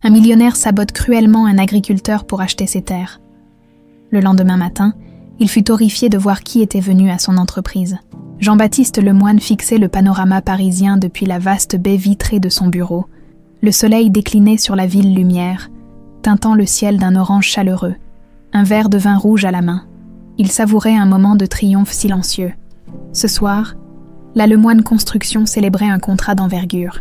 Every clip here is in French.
Un millionnaire sabote cruellement un agriculteur pour acheter ses terres. Le lendemain matin, il fut horrifié de voir qui était venu à son entreprise. Jean-Baptiste Lemoine fixait le panorama parisien depuis la vaste baie vitrée de son bureau. Le soleil déclinait sur la ville lumière, teintant le ciel d'un orange chaleureux. Un verre de vin rouge à la main. Il savourait un moment de triomphe silencieux. Ce soir, la Lemoine Construction célébrait un contrat d'envergure.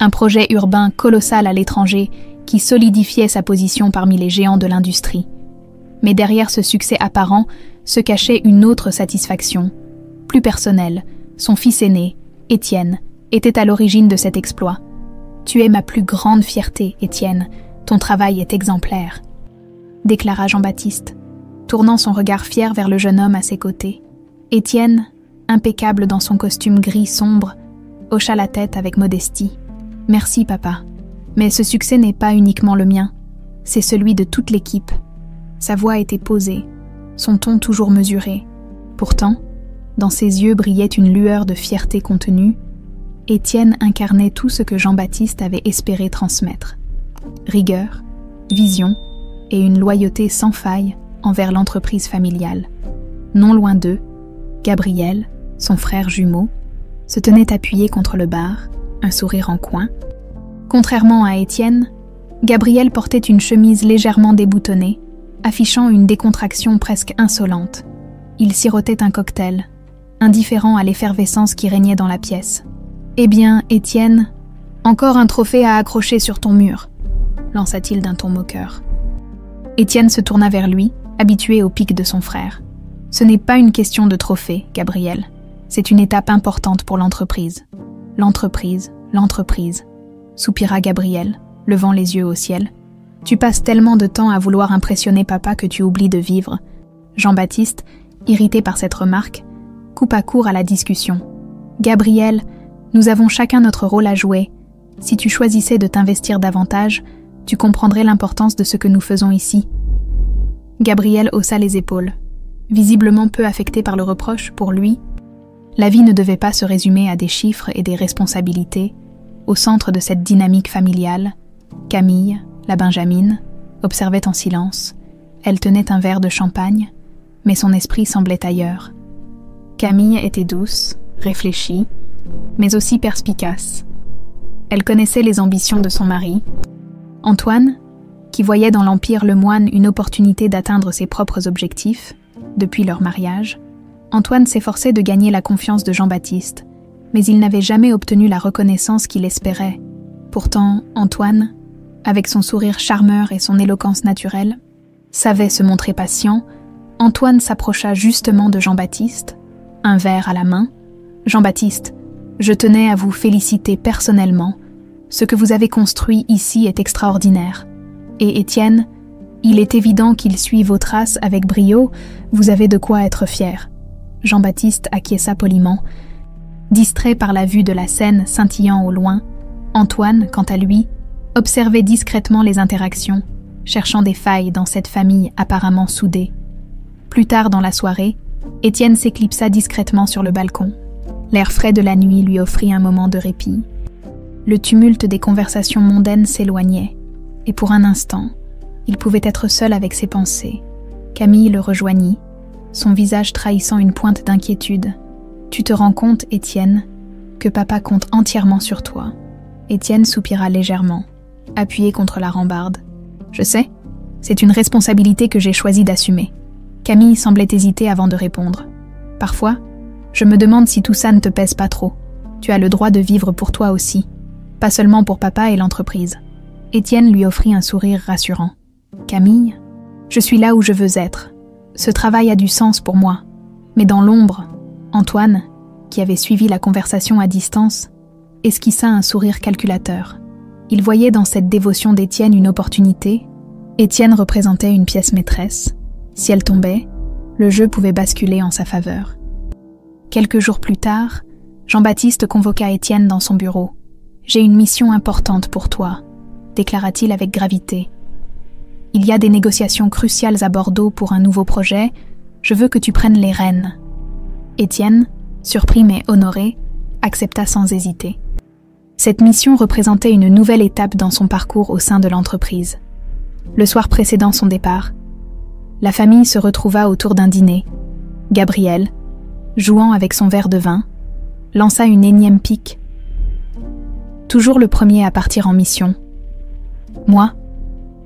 Un projet urbain colossal à l'étranger qui solidifiait sa position parmi les géants de l'industrie. Mais derrière ce succès apparent se cachait une autre satisfaction. Plus personnelle, son fils aîné, Étienne, était à l'origine de cet exploit. « Tu es ma plus grande fierté, Étienne. Ton travail est exemplaire. » déclara Jean-Baptiste, tournant son regard fier vers le jeune homme à ses côtés. Étienne, impeccable dans son costume gris sombre, hocha la tête avec modestie. « Merci, papa. Mais ce succès n'est pas uniquement le mien. C'est celui de toute l'équipe. » Sa voix était posée, son ton toujours mesuré. Pourtant, dans ses yeux brillait une lueur de fierté contenue. Étienne incarnait tout ce que Jean-Baptiste avait espéré transmettre. Rigueur, vision et une loyauté sans faille envers l'entreprise familiale. Non loin d'eux, Gabriel, son frère jumeau, se tenait appuyé contre le bar, un sourire en coin. Contrairement à Étienne, Gabriel portait une chemise légèrement déboutonnée, affichant une décontraction presque insolente. Il sirotait un cocktail, indifférent à l'effervescence qui régnait dans la pièce. « Eh bien, Étienne, encore un trophée à accrocher sur ton mur », lança-t-il d'un ton moqueur. Étienne se tourna vers lui, habitué au pic de son frère. « Ce n'est pas une question de trophée, Gabriel. C'est une étape importante pour l'entreprise. »« L'entreprise, soupira Gabriel, levant les yeux au ciel. « Tu passes tellement de temps à vouloir impressionner papa que tu oublies de vivre. » Jean-Baptiste, irrité par cette remarque, coupa court à la discussion. « Gabriel, nous avons chacun notre rôle à jouer. Si tu choisissais de t'investir davantage, tu comprendrais l'importance de ce que nous faisons ici. » Gabriel haussa les épaules. Visiblement peu affecté par le reproche, pour lui, la vie ne devait pas se résumer à des chiffres et des responsabilités. Au centre de cette dynamique familiale, Camille, la Benjamine, observait en silence. Elle tenait un verre de champagne, mais son esprit semblait ailleurs. Camille était douce, réfléchie, mais aussi perspicace. Elle connaissait les ambitions de son mari. Antoine, qui voyait dans l'Empire Lemoine une opportunité d'atteindre ses propres objectifs, depuis leur mariage, Antoine s'efforçait de gagner la confiance de Jean-Baptiste, mais il n'avait jamais obtenu la reconnaissance qu'il espérait. Pourtant, Antoine, avec son sourire charmeur et son éloquence naturelle, savait se montrer patient. Antoine s'approcha justement de Jean-Baptiste, un verre à la main. « Jean-Baptiste, je tenais à vous féliciter personnellement. Ce que vous avez construit ici est extraordinaire. Et Étienne, il est évident qu'il suit vos traces avec brio, vous avez de quoi être fier. » Jean-Baptiste acquiesça poliment. Distrait par la vue de la scène scintillant au loin, Antoine, quant à lui, observait discrètement les interactions, cherchant des failles dans cette famille apparemment soudée. Plus tard dans la soirée, Étienne s'éclipsa discrètement sur le balcon. L'air frais de la nuit lui offrit un moment de répit. Le tumulte des conversations mondaines s'éloignait, et pour un instant, il pouvait être seul avec ses pensées. Camille le rejoignit, son visage trahissant une pointe d'inquiétude. « Tu te rends compte, Étienne, que papa compte entièrement sur toi. » Étienne soupira légèrement, appuyé contre la rambarde. « Je sais, c'est une responsabilité que j'ai choisi d'assumer. » Camille semblait hésiter avant de répondre. « Parfois, je me demande si tout ça ne te pèse pas trop. Tu as le droit de vivre pour toi aussi, pas seulement pour papa et l'entreprise. » Étienne lui offrit un sourire rassurant. « Camille, je suis là où je veux être. Ce travail a du sens pour moi. Mais dans l'ombre, Antoine, qui avait suivi la conversation à distance, esquissa un sourire calculateur. Il voyait dans cette dévotion d'Étienne une opportunité. Étienne représentait une pièce maîtresse. Si elle tombait, le jeu pouvait basculer en sa faveur. Quelques jours plus tard, Jean-Baptiste convoqua Étienne dans son bureau. « J'ai une mission importante pour toi », déclara-t-il avec gravité. « Il y a des négociations cruciales à Bordeaux pour un nouveau projet. Je veux que tu prennes les rênes. » Étienne, surpris mais honoré, accepta sans hésiter. Cette mission représentait une nouvelle étape dans son parcours au sein de l'entreprise. Le soir précédant son départ, la famille se retrouva autour d'un dîner. Gabriel, jouant avec son verre de vin, lança une énième pique. Toujours le premier à partir en mission. Moi,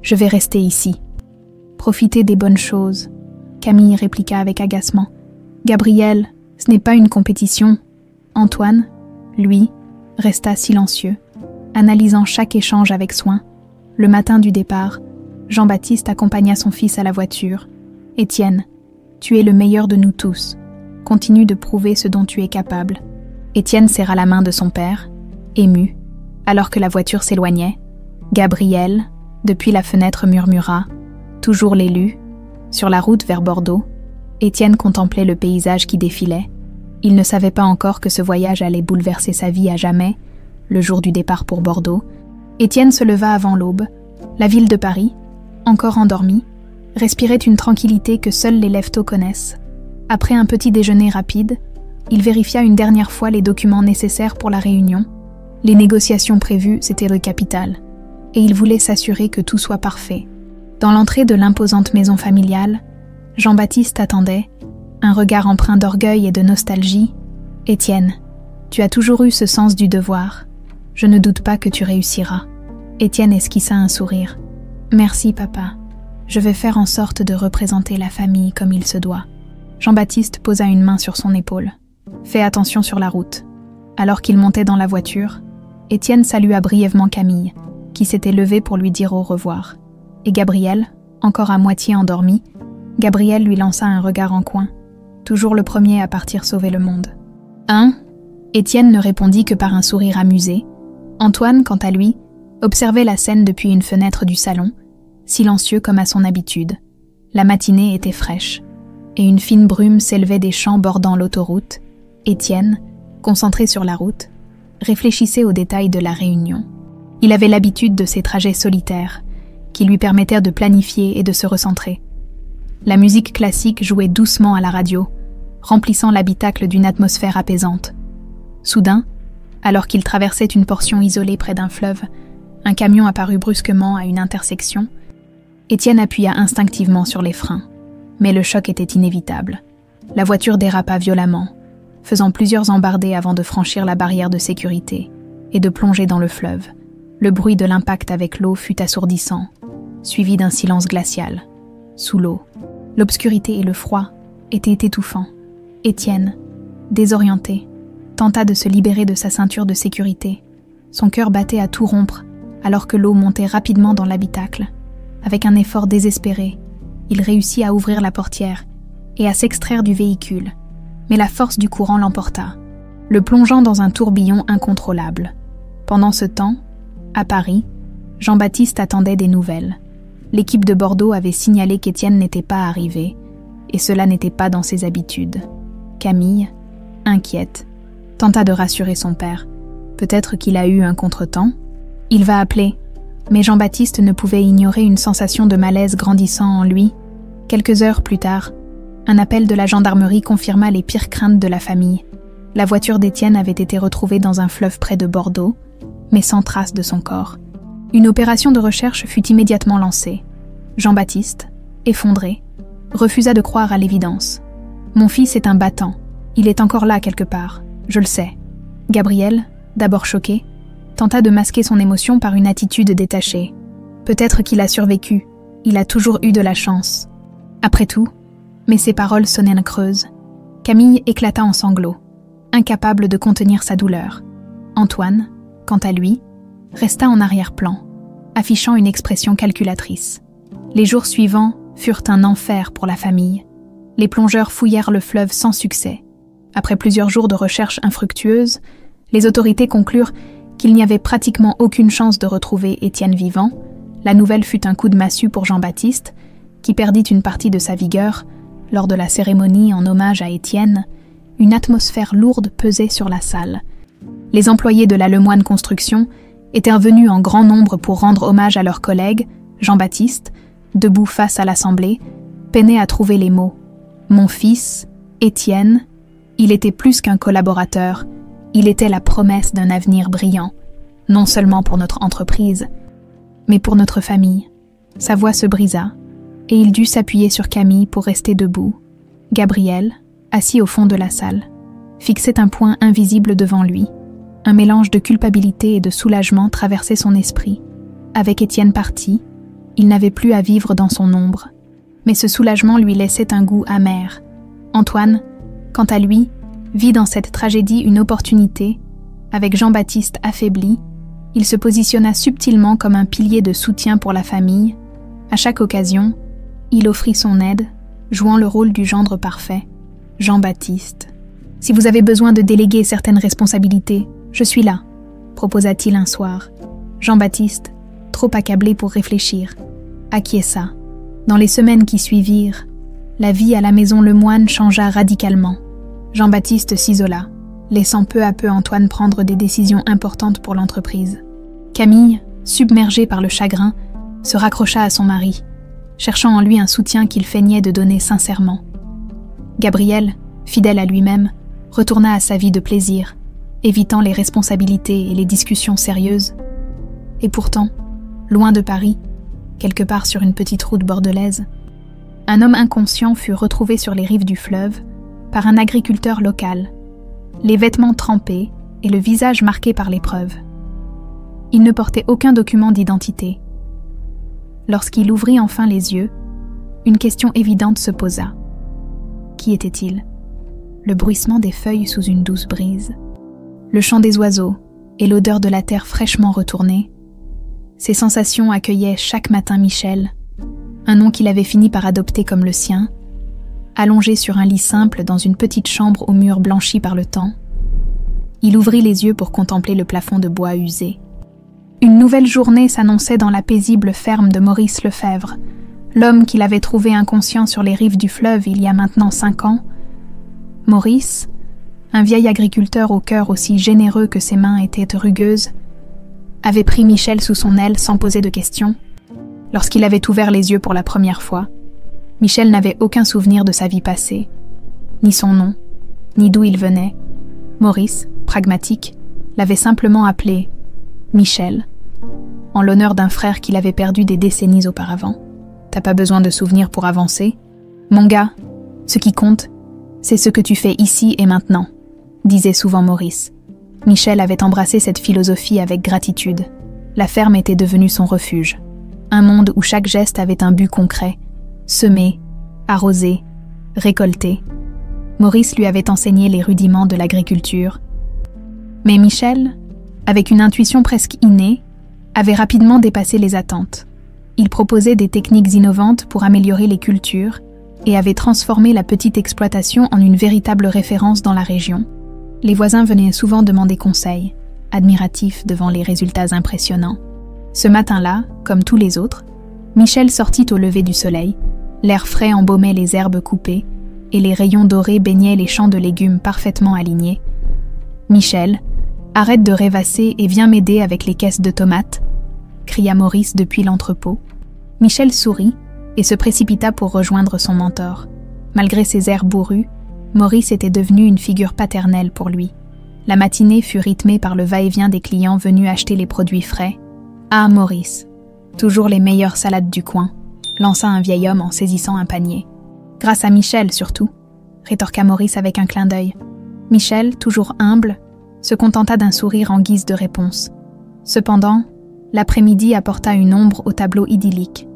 je vais rester ici. Profiter des bonnes choses, Camille répliqua avec agacement. Gabriel, ce n'est pas une compétition. Antoine, lui, resta silencieux, analysant chaque échange avec soin. Le matin du départ, Jean-Baptiste accompagna son fils à la voiture. « Étienne, tu es le meilleur de nous tous. Continue de prouver ce dont tu es capable. » Étienne serra la main de son père, ému, alors que la voiture s'éloignait. Gabriel, depuis la fenêtre, murmura « Toujours l'élu ». Sur la route vers Bordeaux, Étienne contemplait le paysage qui défilait. Il ne savait pas encore que ce voyage allait bouleverser sa vie à jamais, le jour du départ pour Bordeaux. Étienne se leva avant l'aube. La ville de Paris, encore endormie, respirait une tranquillité que seuls les lève-tôt connaissent. Après un petit déjeuner rapide, il vérifia une dernière fois les documents nécessaires pour la réunion. Les négociations prévues, c'était le capital, et il voulait s'assurer que tout soit parfait. Dans l'entrée de l'imposante maison familiale, Jean-Baptiste attendait, un regard empreint d'orgueil et de nostalgie. « Étienne, tu as toujours eu ce sens du devoir. Je ne doute pas que tu réussiras. » Étienne esquissa un sourire. « Merci, papa. Je vais faire en sorte de représenter la famille comme il se doit. » Jean-Baptiste posa une main sur son épaule. « Fais attention sur la route. » Alors qu'il montait dans la voiture, Étienne salua brièvement Camille, qui s'était levée pour lui dire au revoir. Et Gabriel, encore à moitié endormi, Gabriel lui lança un regard en coin, toujours le premier à partir sauver le monde. « Hein ?» Étienne ne répondit que par un sourire amusé. Antoine, quant à lui, observait la scène depuis une fenêtre du salon, silencieux comme à son habitude. La matinée était fraîche, et une fine brume s'élevait des champs bordant l'autoroute. Étienne, concentré sur la route, réfléchissait aux détails de la réunion. Il avait l'habitude de ces trajets solitaires, qui lui permettèrent de planifier et de se recentrer. La musique classique jouait doucement à la radio, remplissant l'habitacle d'une atmosphère apaisante. Soudain, alors qu'il traversait une portion isolée près d'un fleuve, un camion apparut brusquement à une intersection. Étienne appuya instinctivement sur les freins, mais le choc était inévitable. La voiture dérapa violemment, faisant plusieurs embardées avant de franchir la barrière de sécurité et de plonger dans le fleuve. Le bruit de l'impact avec l'eau fut assourdissant, suivi d'un silence glacial. Sous l'eau, l'obscurité et le froid étaient étouffants. Étienne, désorienté, tenta de se libérer de sa ceinture de sécurité. Son cœur battait à tout rompre, alors que l'eau montait rapidement dans l'habitacle. Avec un effort désespéré, il réussit à ouvrir la portière et à s'extraire du véhicule. Mais la force du courant l'emporta, le plongeant dans un tourbillon incontrôlable. Pendant ce temps, à Paris, Jean-Baptiste attendait des nouvelles. L'équipe de Bordeaux avait signalé qu'Étienne n'était pas arrivé, et cela n'était pas dans ses habitudes. Camille, inquiète, tenta de rassurer son père. Peut-être qu'il a eu un contretemps. Il va appeler. Mais Jean-Baptiste ne pouvait ignorer une sensation de malaise grandissant en lui. Quelques heures plus tard, un appel de la gendarmerie confirma les pires craintes de la famille. La voiture d'Étienne avait été retrouvée dans un fleuve près de Bordeaux, mais sans trace de son corps. Une opération de recherche fut immédiatement lancée. Jean-Baptiste, effondré, refusa de croire à l'évidence. « Mon fils est un battant. Il est encore là quelque part. Je le sais. » Gabriel, d'abord choqué, tenta de masquer son émotion par une attitude détachée. Peut-être qu'il a survécu. Il a toujours eu de la chance. Après tout, mais ses paroles sonnaient creuses. Camille éclata en sanglots, incapable de contenir sa douleur. Antoine, quant à lui, resta en arrière-plan, affichant une expression calculatrice. Les jours suivants furent un enfer pour la famille. Les plongeurs fouillèrent le fleuve sans succès. Après plusieurs jours de recherches infructueuses, les autorités conclurent qu'il n'y avait pratiquement aucune chance de retrouver Étienne vivant. La nouvelle fut un coup de massue pour Jean-Baptiste, qui perdit une partie de sa vigueur. Lors de la cérémonie en hommage à Étienne, une atmosphère lourde pesait sur la salle. Les employés de la Lemoine Construction étaient venus en grand nombre pour rendre hommage à leur collègue, Jean-Baptiste, debout face à l'Assemblée, peinait à trouver les mots. Mon fils, Étienne, il était plus qu'un collaborateur, il était la promesse d'un avenir brillant. non seulement pour notre entreprise, mais pour notre famille. » Sa voix se brisa, et il dut s'appuyer sur Camille pour rester debout. Gabriel, assis au fond de la salle, fixait un point invisible devant lui. Un mélange de culpabilité et de soulagement traversait son esprit. Avec Étienne parti, il n'avait plus à vivre dans son ombre. Mais ce soulagement lui laissait un goût amer. Antoine, quant à lui, vit dans cette tragédie une opportunité. Avec Jean-Baptiste affaibli, il se positionna subtilement comme un pilier de soutien pour la famille. À chaque occasion, il offrit son aide, jouant le rôle du gendre parfait. Jean-Baptiste. « Si vous avez besoin de déléguer certaines responsabilités, je suis là, » proposa-t-il un soir. Jean-Baptiste, trop accablé pour réfléchir, acquiesça. Dans les semaines qui suivirent, la vie à la maison Lemoine changea radicalement. Jean-Baptiste s'isola, laissant peu à peu Antoine prendre des décisions importantes pour l'entreprise. Camille, submergée par le chagrin, se raccrocha à son mari, cherchant en lui un soutien qu'il feignait de donner sincèrement. Gabriel, fidèle à lui-même, retourna à sa vie de plaisir, évitant les responsabilités et les discussions sérieuses. Et pourtant, loin de Paris, quelque part sur une petite route bordelaise, un homme inconscient fut retrouvé sur les rives du fleuve par un agriculteur local, les vêtements trempés et le visage marqué par l'épreuve. Il ne portait aucun document d'identité. Lorsqu'il ouvrit enfin les yeux, une question évidente se posa. Qui était-il ? Le bruissement des feuilles sous une douce brise, le chant des oiseaux et l'odeur de la terre fraîchement retournée. Ces sensations accueillaient chaque matin Michel, un nom qu'il avait fini par adopter comme le sien, allongé sur un lit simple dans une petite chambre aux murs blanchis par le temps. Il ouvrit les yeux pour contempler le plafond de bois usé. Une nouvelle journée s'annonçait dans la paisible ferme de Maurice Lefebvre, l'homme qu'il avait trouvé inconscient sur les rives du fleuve il y a maintenant 5 ans. Maurice, un vieil agriculteur au cœur aussi généreux que ses mains étaient rugueuses, avait pris Michel sous son aile sans poser de questions. Lorsqu'il avait ouvert les yeux pour la première fois, Michel n'avait aucun souvenir de sa vie passée, ni son nom, ni d'où il venait. Maurice, pragmatique, l'avait simplement appelé Michel, en l'honneur d'un frère qu'il avait perdu des décennies auparavant. « T'as pas besoin de souvenirs pour avancer. Mon gars, ce qui compte, c'est ce que tu fais ici et maintenant, » disait souvent Maurice. Michel avait embrassé cette philosophie avec gratitude. La ferme était devenue son refuge. Un monde où chaque geste avait un but concret. Semer, arroser, récolter. Maurice lui avait enseigné les rudiments de l'agriculture. Mais Michel, avec une intuition presque innée, avait rapidement dépassé les attentes. Il proposait des techniques innovantes pour améliorer les cultures et avait transformé la petite exploitation en une véritable référence dans la région. Les voisins venaient souvent demander conseil, admiratifs devant les résultats impressionnants. Ce matin-là, comme tous les autres, Michel sortit au lever du soleil, l'air frais embaumait les herbes coupées et les rayons dorés baignaient les champs de légumes parfaitement alignés. « Michel, arrête de rêvasser et viens m'aider avec les caisses de tomates », cria Maurice depuis l'entrepôt. Michel sourit et se précipita pour rejoindre son mentor. Malgré ses airs bourrus, Maurice était devenu une figure paternelle pour lui. La matinée fut rythmée par le va-et-vient des clients venus acheter les produits frais. « Ah, Maurice, toujours les meilleures salades du coin », lança un vieil homme en saisissant un panier. « Grâce à Michel, surtout », rétorqua Maurice avec un clin d'œil. Michel, toujours humble, se contenta d'un sourire en guise de réponse. Cependant, l'après-midi apporta une ombre au tableau idyllique.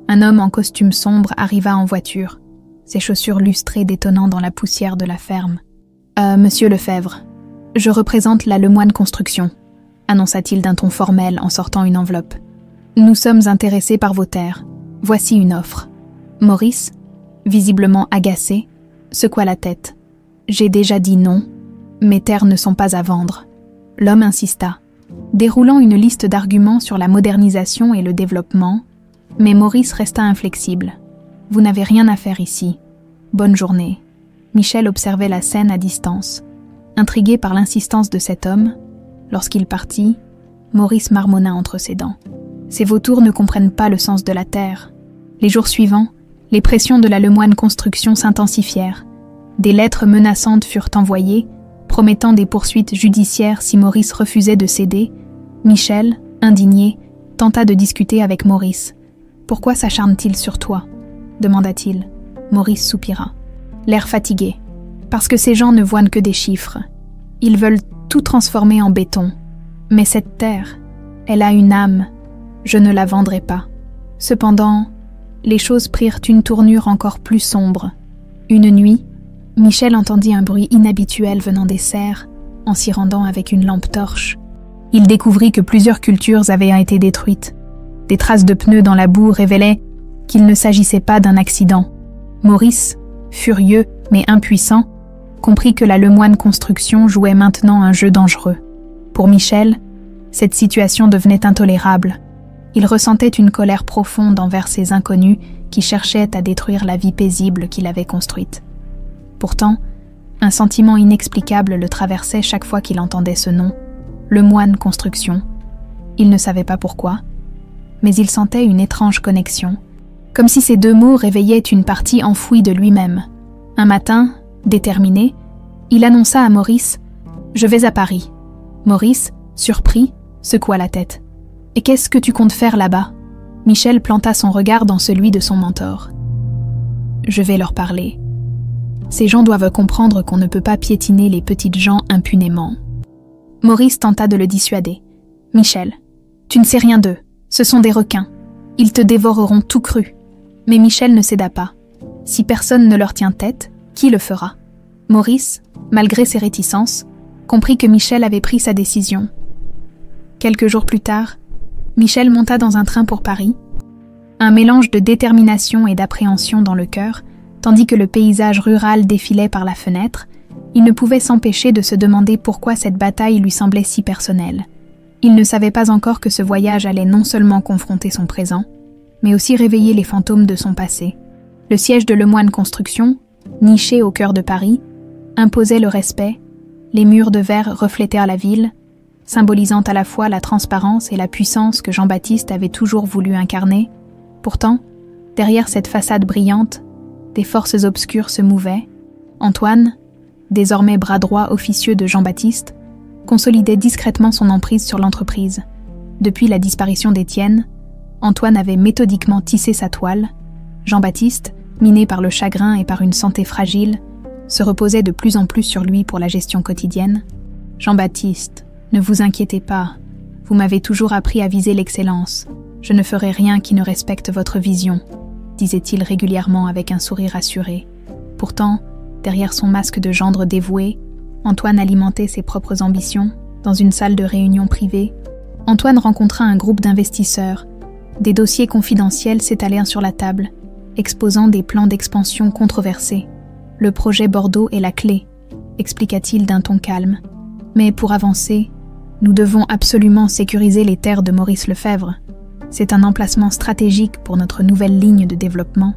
Un homme en costume sombre arriva en voiture, ses chaussures lustrées détonnant dans la poussière de la ferme. « Monsieur Lefebvre, je représente la Lemoine Construction », annonça-t-il d'un ton formel en sortant une enveloppe. « Nous sommes intéressés par vos terres. Voici une offre. » Maurice, visiblement agacé, secoua la tête. « J'ai déjà dit non. Mes terres ne sont pas à vendre. » L'homme insista, déroulant une liste d'arguments sur la modernisation et le développement, mais Maurice resta inflexible. « Vous n'avez rien à faire ici. Bonne journée. » Michel observait la scène à distance. Intrigué par l'insistance de cet homme, lorsqu'il partit, Maurice marmonna entre ses dents. Ces vautours ne comprennent pas le sens de la terre. Les jours suivants, les pressions de la Lemoine Construction s'intensifièrent. Des lettres menaçantes furent envoyées, promettant des poursuites judiciaires si Maurice refusait de céder, Michel, indigné, tenta de discuter avec Maurice. « Pourquoi s'acharne-t-il sur toi ?» demanda-t-il. Maurice soupira, l'air fatigué. « Parce que ces gens ne voient que des chiffres. Ils veulent tout transformer en béton. Mais cette terre, elle a une âme. Je ne la vendrai pas. » Cependant, les choses prirent une tournure encore plus sombre. Une nuit, Michel entendit un bruit inhabituel venant des serres, en s'y rendant avec une lampe torche. Il découvrit que plusieurs cultures avaient été détruites. Des traces de pneus dans la boue révélaient qu'il ne s'agissait pas d'un accident. Maurice, furieux mais impuissant, comprit que la Lemoine Construction jouait maintenant un jeu dangereux. Pour Michel, cette situation devenait intolérable. Il ressentait une colère profonde envers ces inconnus qui cherchaient à détruire la vie paisible qu'il avait construite. Pourtant, un sentiment inexplicable le traversait chaque fois qu'il entendait ce nom, Lemoine Construction. Il ne savait pas pourquoi, mais il sentait une étrange connexion, comme si ces deux mots réveillaient une partie enfouie de lui-même. Un matin, déterminé, il annonça à Maurice « Je vais à Paris ». Maurice, surpris, secoua la tête. « Et qu'est-ce que tu comptes faire là-bas » Michel planta son regard dans celui de son mentor. « Je vais leur parler. Ces gens doivent comprendre qu'on ne peut pas piétiner les petites gens impunément. » Maurice tenta de le dissuader. « Michel, tu ne sais rien d'eux. Ce sont des requins. Ils te dévoreront tout cru. » Mais Michel ne céda pas. Si personne ne leur tient tête, qui le fera ? Maurice, malgré ses réticences, comprit que Michel avait pris sa décision. Quelques jours plus tard, Michel monta dans un train pour Paris, un mélange de détermination et d'appréhension dans le cœur, tandis que le paysage rural défilait par la fenêtre. Il ne pouvait s'empêcher de se demander pourquoi cette bataille lui semblait si personnelle. Il ne savait pas encore que ce voyage allait non seulement confronter son présent, mais aussi réveiller les fantômes de son passé. Le siège de Lemoine Construction, niché au cœur de Paris, imposait le respect. Les murs de verre reflétèrent la ville, symbolisant à la fois la transparence et la puissance que Jean-Baptiste avait toujours voulu incarner. Pourtant, derrière cette façade brillante, des forces obscures se mouvaient. Antoine, désormais bras droit officieux de Jean-Baptiste, consolidait discrètement son emprise sur l'entreprise. Depuis la disparition d'Étienne, Antoine avait méthodiquement tissé sa toile. Jean-Baptiste, miné par le chagrin et par une santé fragile, se reposait de plus en plus sur lui pour la gestion quotidienne. « Jean-Baptiste, ne vous inquiétez pas, vous m'avez toujours appris à viser l'excellence. Je ne ferai rien qui ne respecte votre vision, » disait-il régulièrement avec un sourire assuré. Pourtant, derrière son masque de gendre dévoué, Antoine alimentait ses propres ambitions. Dans une salle de réunion privée, Antoine rencontra un groupe d'investisseurs. Des dossiers confidentiels s'étalèrent sur la table, exposant des plans d'expansion controversés. « Le projet Bordeaux est la clé », expliqua-t-il d'un ton calme. « Mais pour avancer, nous devons absolument sécuriser les terres de Maurice Lefebvre. C'est un emplacement stratégique pour notre nouvelle ligne de développement. »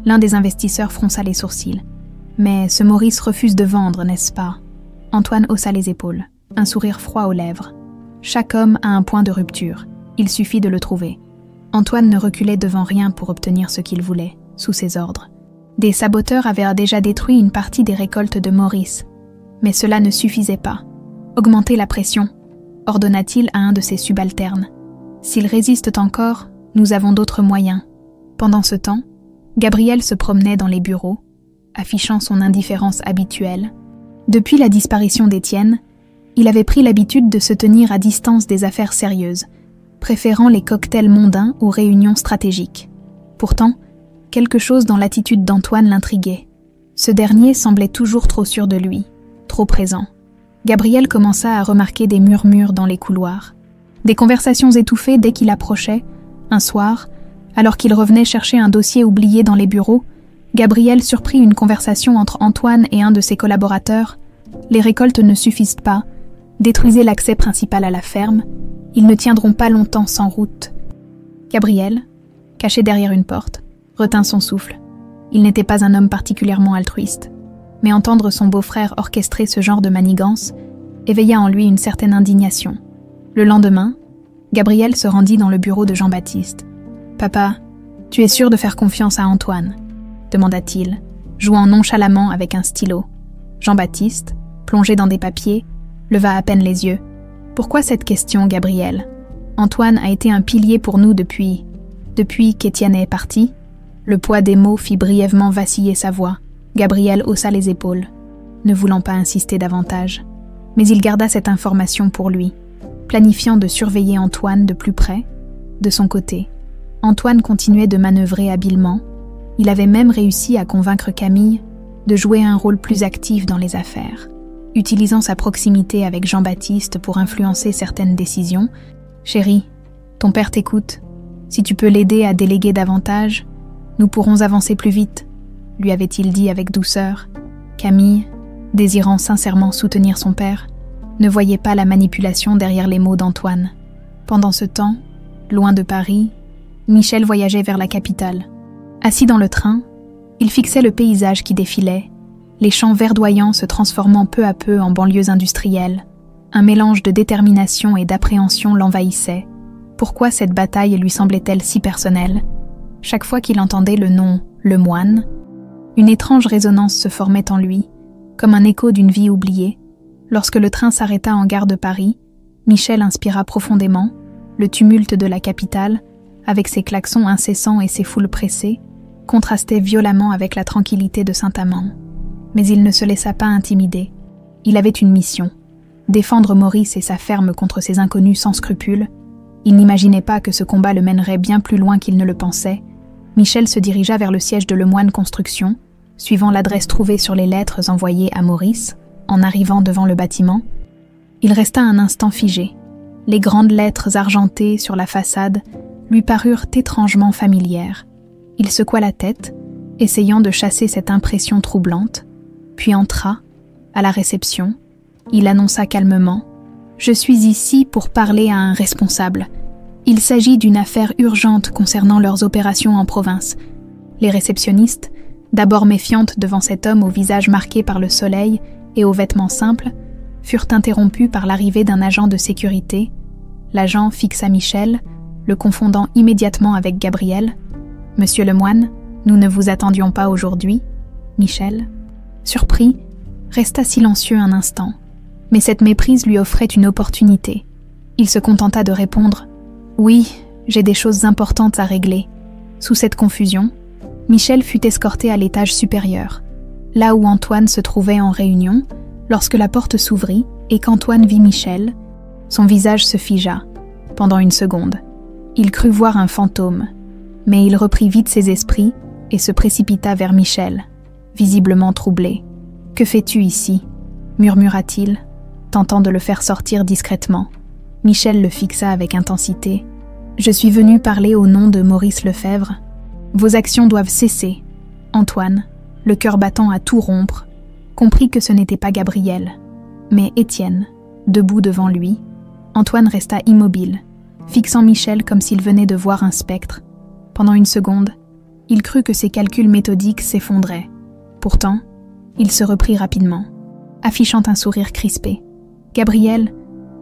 L'un des investisseurs fronça les sourcils. « Mais ce Maurice refuse de vendre, n'est-ce pas ?» Antoine haussa les épaules, un sourire froid aux lèvres. « Chaque homme a un point de rupture. Il suffit de le trouver. » Antoine ne reculait devant rien pour obtenir ce qu'il voulait, sous ses ordres. Des saboteurs avaient déjà détruit une partie des récoltes de Maurice. Mais cela ne suffisait pas. « Augmentez la pression », ordonna-t-il à un de ses subalternes. « S'ils résistent encore, nous avons d'autres moyens. » Pendant ce temps, Gabriel se promenait dans les bureaux, affichant son indifférence habituelle. Depuis la disparition d'Étienne, il avait pris l'habitude de se tenir à distance des affaires sérieuses, préférant les cocktails mondains aux réunions stratégiques. Pourtant, quelque chose dans l'attitude d'Antoine l'intriguait. Ce dernier semblait toujours trop sûr de lui, trop présent. Gabriel commença à remarquer des murmures dans les couloirs, des conversations étouffées dès qu'il approchait. Un soir, alors qu'il revenait chercher un dossier oublié dans les bureaux, Gabriel surprit une conversation entre Antoine et un de ses collaborateurs. « Les récoltes ne suffisent pas. Détruisez l'accès principal à la ferme. Ils ne tiendront pas longtemps sans route. » Gabriel, caché derrière une porte, retint son souffle. Il n'était pas un homme particulièrement altruiste, mais entendre son beau-frère orchestrer ce genre de manigance éveilla en lui une certaine indignation. Le lendemain, Gabriel se rendit dans le bureau de Jean-Baptiste. « Papa, tu es sûr de faire confiance à Antoine ?» demanda-t-il, jouant nonchalamment avec un stylo. Jean-Baptiste, plongé dans des papiers, leva à peine les yeux. « Pourquoi cette question, Gabriel? Antoine a été un pilier pour nous depuis qu'Étienne est parti. Le poids des mots fit brièvement vaciller sa voix. Gabriel haussa les épaules, ne voulant pas insister davantage. Mais il garda cette information pour lui, planifiant de surveiller Antoine de plus près. De son côté, Antoine continuait de manœuvrer habilement. Il avait même réussi à convaincre Camille de jouer un rôle plus actif dans les affaires. Utilisant sa proximité avec Jean-Baptiste pour influencer certaines décisions, « Chérie, ton père t'écoute. Si tu peux l'aider à déléguer davantage, nous pourrons avancer plus vite, » lui avait-il dit avec douceur. Camille, désirant sincèrement soutenir son père, ne voyait pas la manipulation derrière les mots d'Antoine. Pendant ce temps, loin de Paris, Michel voyageait vers la capitale. Assis dans le train, il fixait le paysage qui défilait, les champs verdoyants se transformant peu à peu en banlieues industrielles. Un mélange de détermination et d'appréhension l'envahissait. Pourquoi cette bataille lui semblait-elle si personnelle? Chaque fois qu'il entendait le nom « Le Moine », une étrange résonance se formait en lui, comme un écho d'une vie oubliée. Lorsque le train s'arrêta en gare de Paris, Michel inspira profondément. Le tumulte de la capitale, avec ses klaxons incessants et ses foules pressées, contrastait violemment avec la tranquillité de Saint-Amand. Mais il ne se laissa pas intimider. Il avait une mission, défendre Maurice et sa ferme contre ces inconnus sans scrupules. Il n'imaginait pas que ce combat le mènerait bien plus loin qu'il ne le pensait. Michel se dirigea vers le siège de Lemoine Construction, suivant l'adresse trouvée sur les lettres envoyées à Maurice. En arrivant devant le bâtiment, il resta un instant figé. Les grandes lettres argentées sur la façade lui parurent étrangement familières. Il secoua la tête, essayant de chasser cette impression troublante, puis entra, à la réception. Il annonça calmement « Je suis ici pour parler à un responsable. Il s'agit d'une affaire urgente concernant leurs opérations en province. » Les réceptionnistes, d'abord méfiantes devant cet homme au visage marqué par le soleil et aux vêtements simples, furent interrompus par l'arrivée d'un agent de sécurité. L'agent fixa Michel, le confondant immédiatement avec Gabriel. « Monsieur Lemoine, nous ne vous attendions pas aujourd'hui. » Michel, surpris, resta silencieux un instant, mais cette méprise lui offrait une opportunité. Il se contenta de répondre « Oui, j'ai des choses importantes à régler. » Sous cette confusion, Michel fut escorté à l'étage supérieur, là où Antoine se trouvait en réunion. Lorsque la porte s'ouvrit et qu'Antoine vit Michel, son visage se figea. Pendant une seconde, il crut voir un fantôme, mais il reprit vite ses esprits et se précipita vers Michel, visiblement troublé. « Que fais-tu ici » murmura-t-il, tentant de le faire sortir discrètement. Michel le fixa avec intensité. « Je suis venu parler au nom de Maurice Lefebvre. Vos actions doivent cesser. » Antoine, le cœur battant à tout rompre, comprit que ce n'était pas Gabriel, mais Étienne, debout devant lui. Antoine resta immobile, fixant Michel comme s'il venait de voir un spectre. Pendant une seconde, il crut que ses calculs méthodiques s'effondraient. Pourtant, il se reprit rapidement, affichant un sourire crispé. « Gabriel,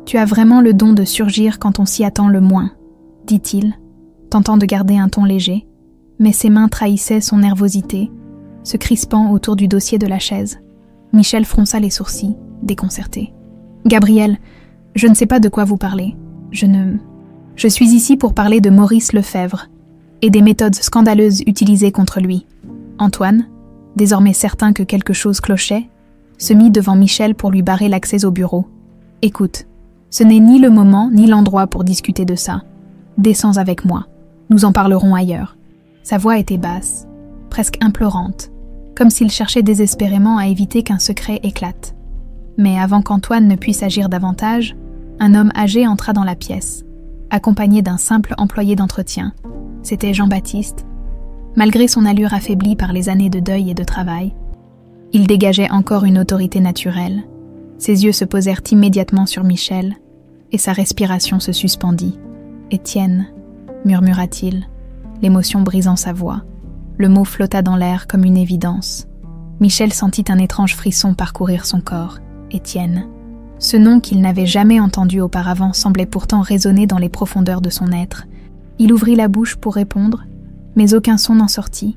tu as vraiment le don de surgir quand on s'y attend le moins, » dit-il, tentant de garder un ton léger, mais ses mains trahissaient son nervosité, se crispant autour du dossier de la chaise. Michel fronça les sourcils, déconcerté. « Gabriel, je ne sais pas de quoi vous parlez. Je suis ici pour parler de Maurice Lefebvre et des méthodes scandaleuses utilisées contre lui. » Antoine, désormais certain que quelque chose clochait, se mit devant Michel pour lui barrer l'accès au bureau. « Écoute, ce n'est ni le moment ni l'endroit pour discuter de ça. Descends avec moi. Nous en parlerons ailleurs. » Sa voix était basse, presque implorante, comme s'il cherchait désespérément à éviter qu'un secret éclate. Mais avant qu'Antoine ne puisse agir davantage, un homme âgé entra dans la pièce, accompagné d'un simple employé d'entretien. C'était Jean-Baptiste. Malgré son allure affaiblie par les années de deuil et de travail, il dégageait encore une autorité naturelle. Ses yeux se posèrent immédiatement sur Michel, et sa respiration se suspendit. « Étienne » murmura-t-il, l'émotion brisant sa voix. Le mot flotta dans l'air comme une évidence. Michel sentit un étrange frisson parcourir son corps. Étienne. Ce nom qu'il n'avait jamais entendu auparavant semblait pourtant résonner dans les profondeurs de son être. Il ouvrit la bouche pour répondre, mais aucun son n'en sortit.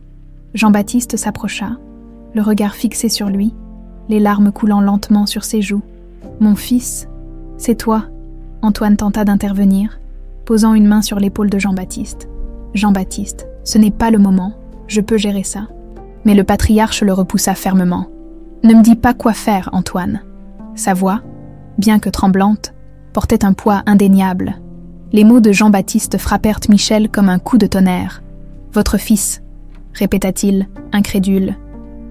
Jean-Baptiste s'approcha, le regard fixé sur lui, les larmes coulant lentement sur ses joues. « Mon fils, c'est toi » Antoine tenta d'intervenir, posant une main sur l'épaule de Jean-Baptiste. « Jean-Baptiste, ce n'est pas le moment, je peux gérer ça. » Mais le patriarche le repoussa fermement. « Ne me dis pas quoi faire, Antoine. » Sa voix, bien que tremblante, portait un poids indéniable. Les mots de Jean-Baptiste frappèrent Michel comme un coup de tonnerre. « Votre fils, » répéta-t-il, incrédule.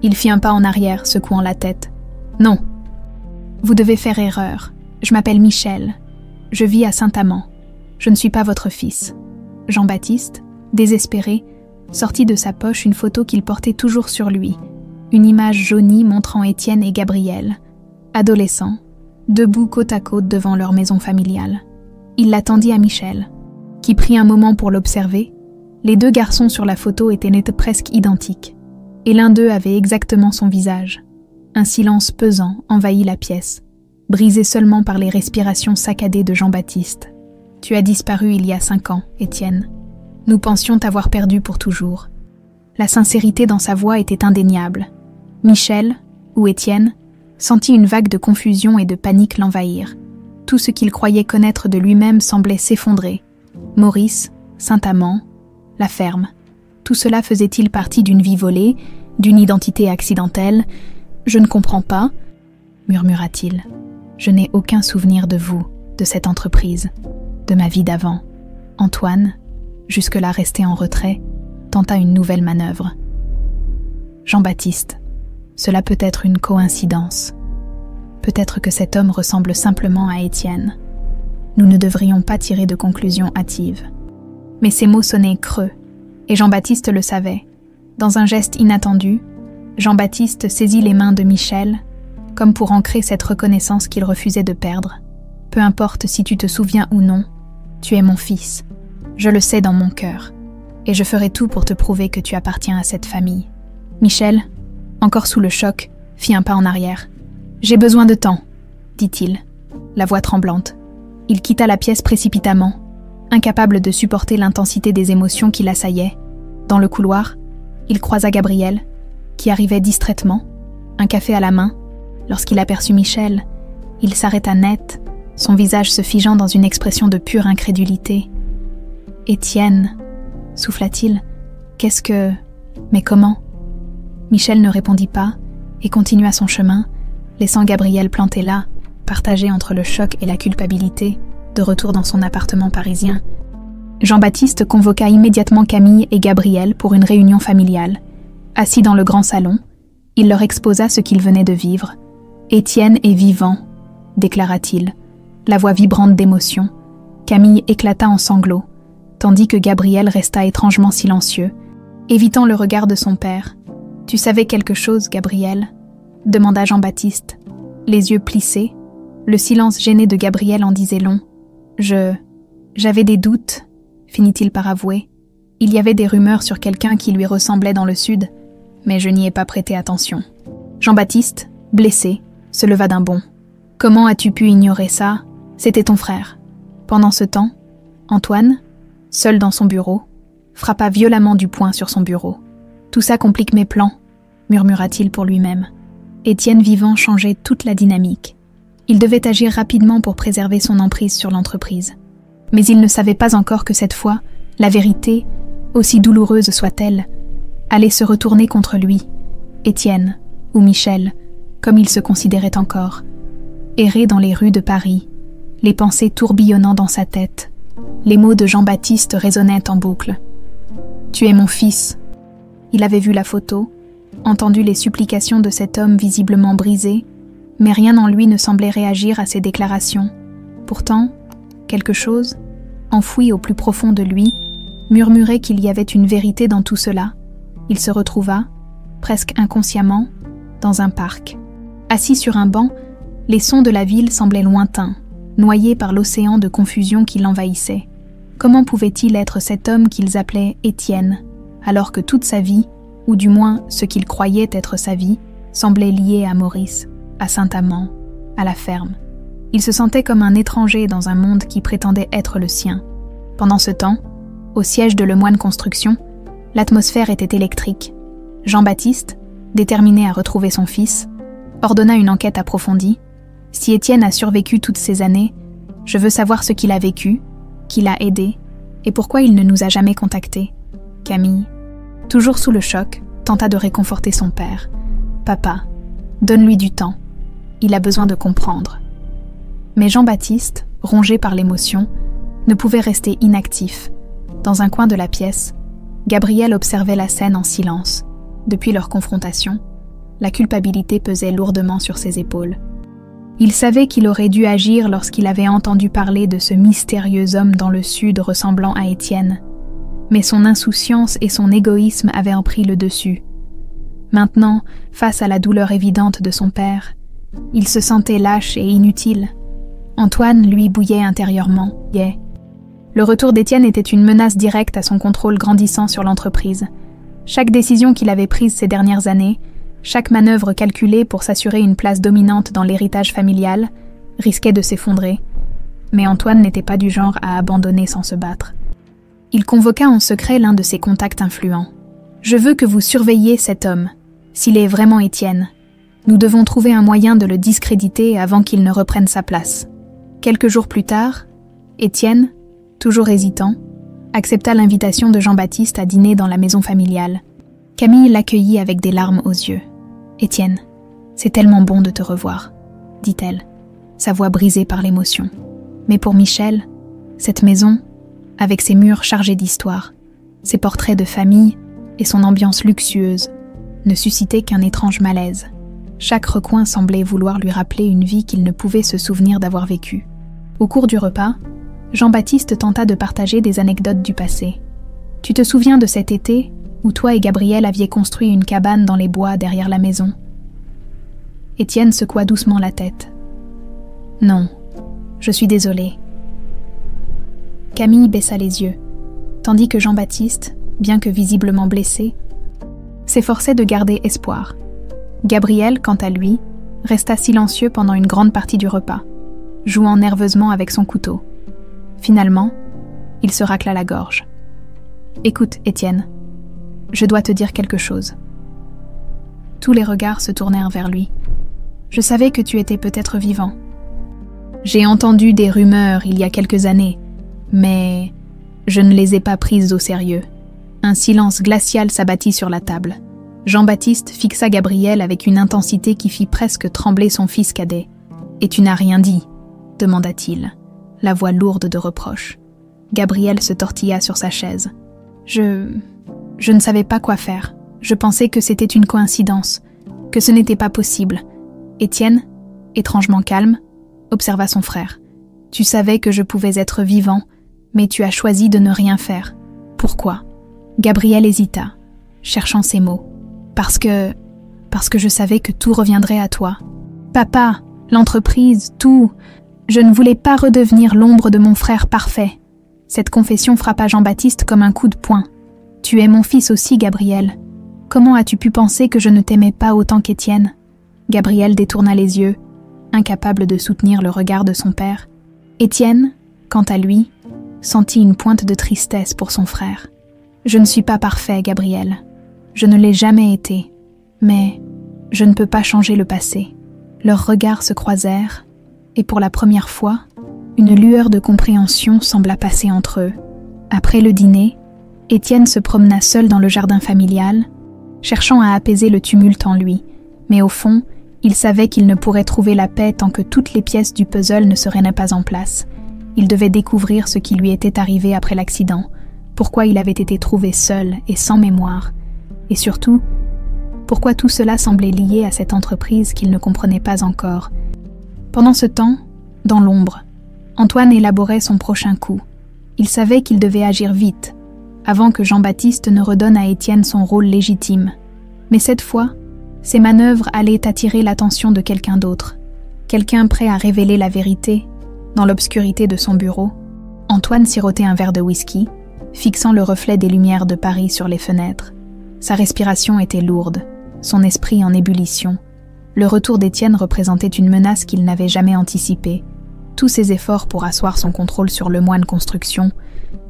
Il fit un pas en arrière, secouant la tête. « Non. Vous devez faire erreur. Je m'appelle Michel. Je vis à Saint-Amand. Je ne suis pas votre fils. » Jean-Baptiste, désespéré, sortit de sa poche une photo qu'il portait toujours sur lui, une image jaunie montrant Étienne et Gabriel, adolescents, debout côte à côte devant leur maison familiale. Il la tendit à Michel, qui prit un moment pour l'observer. Les deux garçons sur la photo étaient nés presque identiques, et l'un d'eux avait exactement son visage. Un silence pesant envahit la pièce, brisé seulement par les respirations saccadées de Jean-Baptiste. « Tu as disparu il y a 5 ans, Étienne. Nous pensions t'avoir perdu pour toujours. » La sincérité dans sa voix était indéniable. Michel, ou Étienne, sentit une vague de confusion et de panique l'envahir. Tout ce qu'il croyait connaître de lui-même semblait s'effondrer. Maurice, Saint-Amand, la ferme. Tout cela faisait-il partie d'une vie volée, d'une identité accidentelle ? « Je ne comprends pas, » murmura-t-il. « Je n'ai aucun souvenir de vous, de cette entreprise, de ma vie d'avant. » Antoine, jusque-là resté en retrait, tenta une nouvelle manœuvre. « Jean-Baptiste, cela peut être une coïncidence. Peut-être que cet homme ressemble simplement à Étienne. Nous ne devrions pas tirer de conclusions hâtives. » Mais ces mots sonnaient creux, et Jean-Baptiste le savait. Dans un geste inattendu, Jean-Baptiste saisit les mains de Michel, comme pour ancrer cette reconnaissance qu'il refusait de perdre. « Peu importe si tu te souviens ou non, tu es mon fils. Je le sais dans mon cœur, et je ferai tout pour te prouver que tu appartiens à cette famille. » Michel, encore sous le choc, fit un pas en arrière. « J'ai besoin de temps, » dit-il, la voix tremblante. Il quitta la pièce précipitamment, incapable de supporter l'intensité des émotions qui l'assaillaient. Dans le couloir, il croisa Gabriel, qui arrivait distraitement, un café à la main. Lorsqu'il aperçut Michel, il s'arrêta net, son visage se figeant dans une expression de pure incrédulité. « Étienne, » souffla-t-il, « qu'est-ce que... Mais comment ?» Michel ne répondit pas et continua son chemin, laissant Gabriel planté là, partagé entre le choc et la culpabilité, de retour dans son appartement parisien. Jean-Baptiste convoqua immédiatement Camille et Gabriel pour une réunion familiale. Assis dans le grand salon, il leur exposa ce qu'il venait de vivre. « Étienne est vivant », déclara-t-il, la voix vibrante d'émotion. Camille éclata en sanglots, tandis que Gabriel resta étrangement silencieux, évitant le regard de son père. « Tu savais quelque chose, Gabriel ?» demanda Jean-Baptiste, les yeux plissés. Le silence gêné de Gabriel en disait long. « J'avais des doutes », finit-il par avouer. « Il y avait des rumeurs sur quelqu'un qui lui ressemblait dans le sud, mais je n'y ai pas prêté attention. » Jean-Baptiste, blessé, se leva d'un bond. « Comment as-tu pu ignorer ça ? C'était ton frère. » Pendant ce temps, Antoine, seul dans son bureau, frappa violemment du poing sur son bureau. « Tout ça complique mes plans, » murmura-t-il pour lui-même. Étienne vivant changeait toute la dynamique. Il devait agir rapidement pour préserver son emprise sur l'entreprise. Mais il ne savait pas encore que cette fois, la vérité, aussi douloureuse soit-elle, allait se retourner contre lui, Étienne, ou Michel, comme il se considérait encore. Errer dans les rues de Paris, les pensées tourbillonnant dans sa tête, les mots de Jean-Baptiste résonnaient en boucle. « Tu es mon fils !» Il avait vu la photo, entendu les supplications de cet homme visiblement brisé, mais rien en lui ne semblait réagir à ces déclarations. Pourtant, quelque chose, enfoui au plus profond de lui, murmurait qu'il y avait une vérité dans tout cela. Il se retrouva, presque inconsciemment, dans un parc. Assis sur un banc, les sons de la ville semblaient lointains, noyés par l'océan de confusion qui l'envahissait. Comment pouvait-il être cet homme qu'ils appelaient Étienne, alors que toute sa vie, ou du moins ce qu'il croyait être sa vie, semblait liée à Maurice, à Saint-Amand, à la ferme. Il se sentait comme un étranger dans un monde qui prétendait être le sien. Pendant ce temps, au siège de Lemoine Construction, l'atmosphère était électrique. Jean-Baptiste, déterminé à retrouver son fils, ordonna une enquête approfondie. Si Étienne a survécu toutes ces années, Je veux savoir ce qu'il a vécu, qui l'a aidé, et pourquoi il ne nous a jamais contactés. » Camille, toujours sous le choc, tenta de réconforter son père. « Papa, donne-lui du temps. Il a besoin de comprendre. » Mais Jean-Baptiste, rongé par l'émotion, ne pouvait rester inactif. Dans un coin de la pièce, Gabriel observait la scène en silence. Depuis leur confrontation, la culpabilité pesait lourdement sur ses épaules. Il savait qu'il aurait dû agir lorsqu'il avait entendu parler de ce mystérieux homme dans le sud ressemblant à Étienne. Mais son insouciance et son égoïsme avaient en pris le dessus. Maintenant, face à la douleur évidente de son père, il se sentait lâche et inutile. Antoine, lui, bouillait intérieurement. Le retour d'Étienne était une menace directe à son contrôle grandissant sur l'entreprise. Chaque décision qu'il avait prise ces dernières années, chaque manœuvre calculée pour s'assurer une place dominante dans l'héritage familial, risquait de s'effondrer. Mais Antoine n'était pas du genre à abandonner sans se battre. Il convoqua en secret l'un de ses contacts influents. « Je veux que vous surveilliez cet homme, s'il est vraiment Étienne. Nous devons trouver un moyen de le discréditer avant qu'il ne reprenne sa place. » Quelques jours plus tard, Étienne, toujours hésitant, accepta l'invitation de Jean-Baptiste à dîner dans la maison familiale. Camille l'accueillit avec des larmes aux yeux. « Étienne, c'est tellement bon de te revoir, » dit-elle, sa voix brisée par l'émotion. Mais pour Michel, cette maison, avec ses murs chargés d'histoire, ses portraits de famille et son ambiance luxueuse, ne suscitait qu'un étrange malaise. Chaque recoin semblait vouloir lui rappeler une vie qu'il ne pouvait se souvenir d'avoir vécue. Au cours du repas, Jean-Baptiste tenta de partager des anecdotes du passé. « Tu te souviens de cet été où toi et Gabriel aviez construit une cabane dans les bois derrière la maison ?» Étienne secoua doucement la tête. « Non, je suis désolée. » Camille baissa les yeux, tandis que Jean-Baptiste, bien que visiblement blessé, s'efforçait de garder espoir. Gabriel, quant à lui, resta silencieux pendant une grande partie du repas, jouant nerveusement avec son couteau. Finalement, il se racla la gorge. « Écoute, Étienne, je dois te dire quelque chose. » Tous les regards se tournèrent vers lui. « Je savais que tu étais peut-être vivant. J'ai entendu des rumeurs il y a quelques années, mais je ne les ai pas prises au sérieux. » Un silence glacial s'abattit sur la table. Jean-Baptiste fixa Gabriel avec une intensité qui fit presque trembler son fils cadet. « Et tu n'as rien dit ?» demanda-t-il, la voix lourde de reproche. Gabriel se tortilla sur sa chaise. « Je ne savais pas quoi faire. Je pensais que c'était une coïncidence, que ce n'était pas possible. » Étienne, étrangement calme, observa son frère. « Tu savais que je pouvais être vivant, mais tu as choisi de ne rien faire. Pourquoi ?» Gabriel hésita, cherchant ses mots. « Parce que je savais que tout reviendrait à toi. Papa, l'entreprise, tout. Je ne voulais pas redevenir l'ombre de mon frère parfait. » Cette confession frappa Jean-Baptiste comme un coup de poing. « Tu es mon fils aussi, Gabriel. Comment as-tu pu penser que je ne t'aimais pas autant qu'Étienne ?» Gabriel détourna les yeux, incapable de soutenir le regard de son père. Étienne, quant à lui, sentit une pointe de tristesse pour son frère. « Je ne suis pas parfait, Gabriel. Je ne l'ai jamais été. Mais je ne peux pas changer le passé. » Leurs regards se croisèrent, et pour la première fois, une lueur de compréhension sembla passer entre eux. Après le dîner, Étienne se promena seul dans le jardin familial, cherchant à apaiser le tumulte en lui, mais au fond, il savait qu'il ne pourrait trouver la paix tant que toutes les pièces du puzzle ne seraient pas en place. Il devait découvrir ce qui lui était arrivé après l'accident, pourquoi il avait été trouvé seul et sans mémoire, et surtout, pourquoi tout cela semblait lié à cette entreprise qu'il ne comprenait pas encore. Pendant ce temps, dans l'ombre, Antoine élaborait son prochain coup. Il savait qu'il devait agir vite, avant que Jean-Baptiste ne redonne à Étienne son rôle légitime. Mais cette fois, ses manœuvres allaient attirer l'attention de quelqu'un d'autre, quelqu'un prêt à révéler la vérité. Dans l'obscurité de son bureau, Antoine sirotait un verre de whisky, fixant le reflet des lumières de Paris sur les fenêtres. Sa respiration était lourde, son esprit en ébullition. Le retour d'Étienne représentait une menace qu'il n'avait jamais anticipée. Tous ses efforts pour asseoir son contrôle sur Lemoine Construction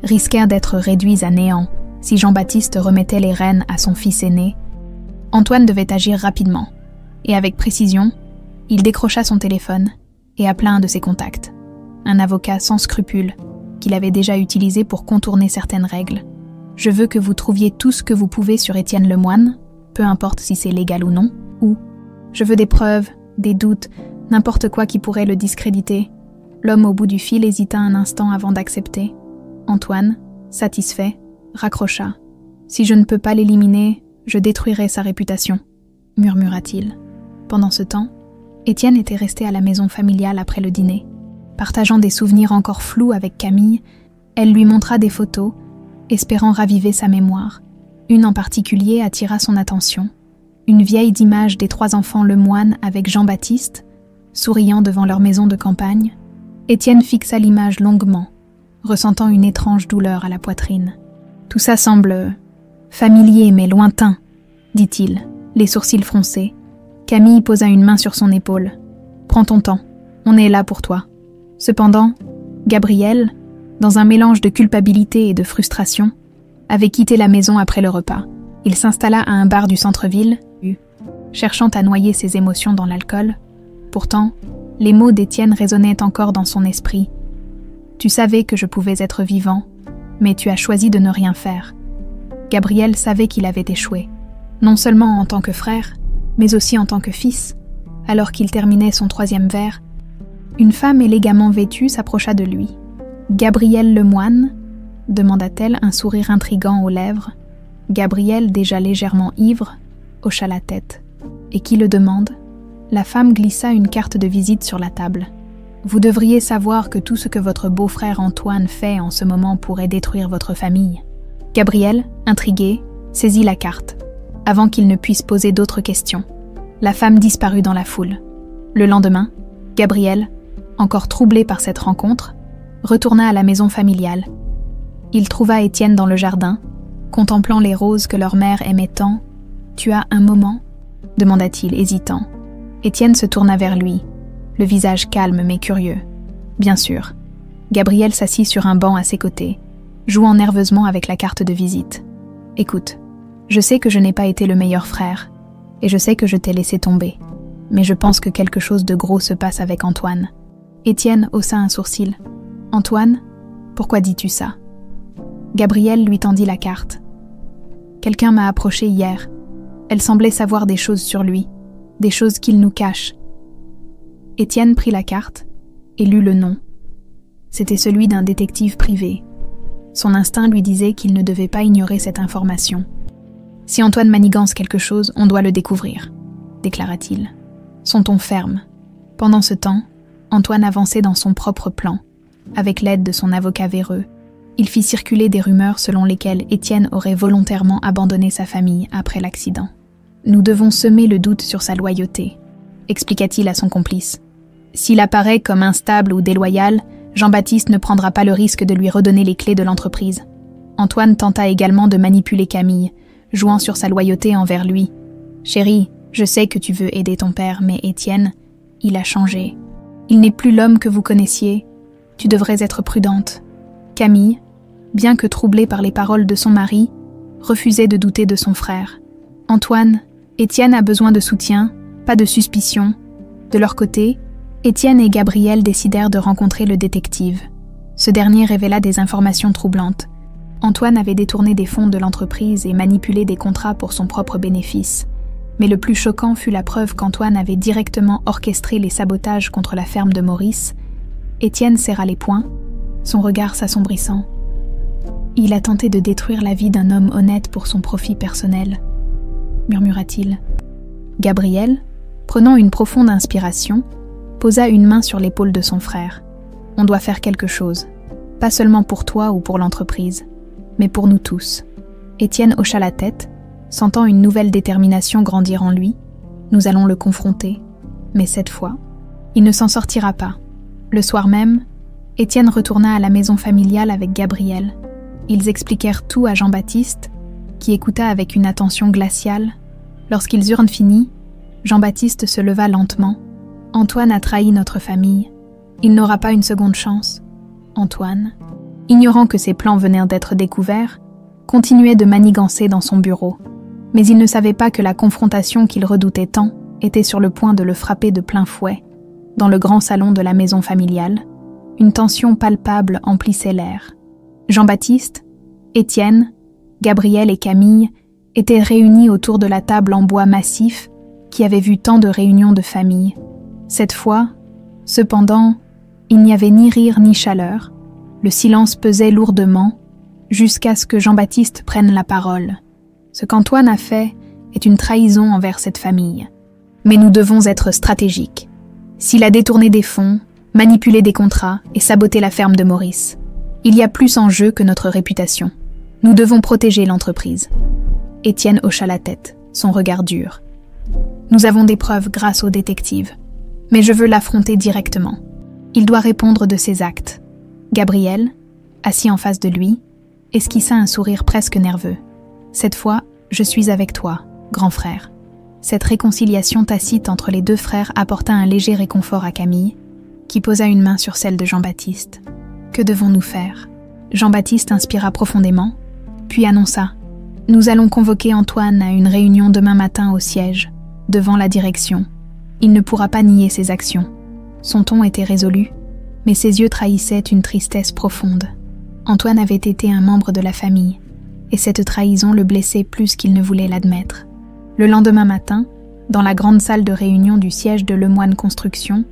risquèrent d'être réduits à néant si Jean-Baptiste remettait les rênes à son fils aîné. Antoine devait agir rapidement, et avec précision, il décrocha son téléphone et appela un de ses contacts. un avocat sans scrupules, qu'il avait déjà utilisé pour contourner certaines règles. Je veux que vous trouviez tout ce que vous pouvez sur Étienne Lemoine, peu importe si c'est légal ou non, ou je veux des preuves, des doutes, n'importe quoi qui pourrait le discréditer. L'homme au bout du fil hésita un instant avant d'accepter. Antoine, satisfait, raccrocha. « Si je ne peux pas l'éliminer, je détruirai sa réputation », murmura-t-il. Pendant ce temps, Étienne était resté à la maison familiale après le dîner. Partageant des souvenirs encore flous avec Camille, elle lui montra des photos, espérant raviver sa mémoire. Une en particulier attira son attention. Une vieille image des 3 enfants Lemoine avec Jean-Baptiste, souriant devant leur maison de campagne. Étienne fixa l'image longuement, ressentant une étrange douleur à la poitrine. « Tout ça semble familier mais lointain, » dit-il, les sourcils froncés. Camille posa une main sur son épaule. « Prends ton temps, on est là pour toi. » Cependant, Gabriel, dans un mélange de culpabilité et de frustration, avait quitté la maison après le repas. Il s'installa à un bar du centre-ville, cherchant à noyer ses émotions dans l'alcool. Pourtant, les mots d'Étienne résonnaient encore dans son esprit. « Tu savais que je pouvais être vivant, mais tu as choisi de ne rien faire. » Gabriel savait qu'il avait échoué, non seulement en tant que frère, mais aussi en tant que fils. Alors qu'il terminait son 3e verre, une femme élégamment vêtue s'approcha de lui. « Gabriel Lemoine ?» demanda-t-elle, un sourire intrigant aux lèvres. Gabriel, déjà légèrement ivre, hocha la tête. « Et qui le demande ?» La femme glissa une carte de visite sur la table. « Vous devriez savoir que tout ce que votre beau-frère Antoine fait en ce moment pourrait détruire votre famille. » Gabriel, intrigué, saisit la carte, avant qu'il ne puisse poser d'autres questions. La femme disparut dans la foule. Le lendemain, Gabriel, encore troublé par cette rencontre, retourna à la maison familiale. Il trouva Étienne dans le jardin, contemplant les roses que leur mère aimait tant. « Tu as un moment ?» demanda-t-il, hésitant. Étienne se tourna vers lui, le visage calme mais curieux. « Bien sûr. » Gabriel s'assit sur un banc à ses côtés, jouant nerveusement avec la carte de visite. « Écoute, je sais que je n'ai pas été le meilleur frère, et je sais que je t'ai laissé tomber, mais je pense que quelque chose de gros se passe avec Antoine. » Étienne haussa un sourcil. « Antoine, pourquoi dis-tu ça ?» Gabriel lui tendit la carte. « Quelqu'un m'a approché hier. Elle semblait savoir des choses sur lui, des choses qu'il nous cache. » Étienne prit la carte et lut le nom. C'était celui d'un détective privé. Son instinct lui disait qu'il ne devait pas ignorer cette information. « Si Antoine manigance quelque chose, on doit le découvrir, » déclara-t-il. Son ton ferme. Pendant ce temps, Antoine avançait dans son propre plan. Avec l'aide de son avocat véreux, il fit circuler des rumeurs selon lesquelles Étienne aurait volontairement abandonné sa famille après l'accident. « Nous devons semer le doute sur sa loyauté, » expliqua-t-il à son complice. « S'il apparaît comme instable ou déloyal, Jean-Baptiste ne prendra pas le risque de lui redonner les clés de l'entreprise. » Antoine tenta également de manipuler Camille, jouant sur sa loyauté envers lui. « Chérie, je sais que tu veux aider ton père, mais Étienne, il a changé. Il n'est plus l'homme que vous connaissiez. Tu devrais être prudente. » Camille, bien que troublée par les paroles de son mari, refusait de douter de son frère. « Antoine, Étienne a besoin de soutien, pas de suspicion. » De leur côté, Étienne et Gabriel décidèrent de rencontrer le détective. Ce dernier révéla des informations troublantes. Antoine avait détourné des fonds de l'entreprise et manipulé des contrats pour son propre bénéfice. Mais le plus choquant fut la preuve qu'Antoine avait directement orchestré les sabotages contre la ferme de Maurice. Étienne serra les poings, son regard s'assombrissant. Il a tenté de détruire la vie d'un homme honnête pour son profit personnel, murmura-t-il. Gabriel, prenant une profonde inspiration, posa une main sur l'épaule de son frère. On doit faire quelque chose, pas seulement pour toi ou pour l'entreprise, mais pour nous tous. Étienne hocha la tête, sentant une nouvelle détermination grandir en lui. Nous allons le confronter, mais cette fois, il ne s'en sortira pas. Le soir même, Étienne retourna à la maison familiale avec Gabriel. Ils expliquèrent tout à Jean-Baptiste, qui écouta avec une attention glaciale. Lorsqu'ils eurent fini, Jean-Baptiste se leva lentement. « Antoine a trahi notre famille. Il n'aura pas une seconde chance. » Antoine, ignorant que ses plans venaient d'être découverts, continuait de manigancer dans son bureau. Mais il ne savait pas que la confrontation qu'il redoutait tant était sur le point de le frapper de plein fouet, dans le grand salon de la maison familiale. Une tension palpable emplissait l'air. Jean-Baptiste, Étienne, Gabriel et Camille étaient réunis autour de la table en bois massif qui avait vu tant de réunions de famille. Cette fois, cependant, il n'y avait ni rire ni chaleur. Le silence pesait lourdement jusqu'à ce que Jean-Baptiste prenne la parole. Ce qu'Antoine a fait est une trahison envers cette famille. Mais nous devons être stratégiques. S'il a détourné des fonds, manipulé des contrats et saboté la ferme de Maurice, il y a plus en jeu que notre réputation. Nous devons protéger l'entreprise. Étienne hocha la tête, son regard dur. Nous avons des preuves grâce au détective, mais je veux l'affronter directement. Il doit répondre de ses actes. Gabriel, assis en face de lui, esquissa un sourire presque nerveux. Cette fois, je suis avec toi, grand frère. Cette réconciliation tacite entre les deux frères apporta un léger réconfort à Camille, qui posa une main sur celle de Jean-Baptiste. Que devons-nous faire ? Jean-Baptiste inspira profondément, puis annonça « Nous allons convoquer Antoine à une réunion demain matin au siège, devant la direction. Il ne pourra pas nier ses actions. » Son ton était résolu, mais ses yeux trahissaient une tristesse profonde. Antoine avait été un membre de la famille, et cette trahison le blessait plus qu'il ne voulait l'admettre. Le lendemain matin, dans la grande salle de réunion du siège de Lemoine Construction,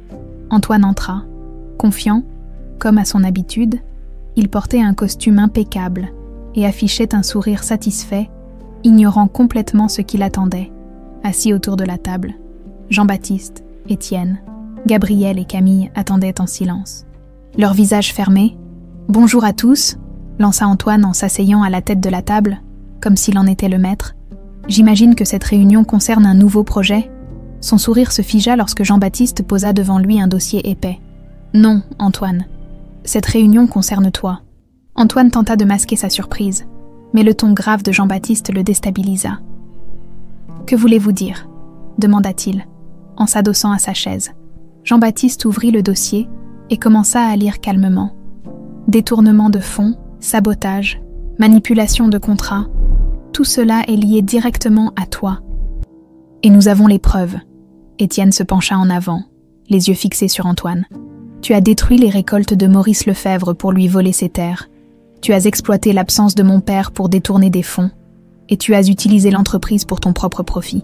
Antoine entra. Confiant, comme à son habitude, il portait un costume impeccable et affichait un sourire satisfait, ignorant complètement ce qui l'attendait. Assis autour de la table, Jean-Baptiste, Étienne, Gabriel et Camille attendaient en silence. Leurs visages fermés, « Bonjour à tous », lança Antoine en s'asseyant à la tête de la table, comme s'il en était le maître. « J'imagine que cette réunion concerne un nouveau projet ?» Son sourire se figea lorsque Jean-Baptiste posa devant lui un dossier épais. « Non, Antoine. Cette réunion concerne toi. » Antoine tenta de masquer sa surprise, mais le ton grave de Jean-Baptiste le déstabilisa. « Que voulez-vous dire ?» demanda-t-il, en s'adossant à sa chaise. Jean-Baptiste ouvrit le dossier et commença à lire calmement. Détournement de fonds, sabotage, manipulation de contrats, tout cela est lié directement à toi. Et nous avons les preuves. Étienne se pencha en avant, les yeux fixés sur Antoine. Tu as détruit les récoltes de Maurice Lefebvre pour lui voler ses terres. Tu as exploité l'absence de mon père pour détourner des fonds. Et tu as utilisé l'entreprise pour ton propre profit.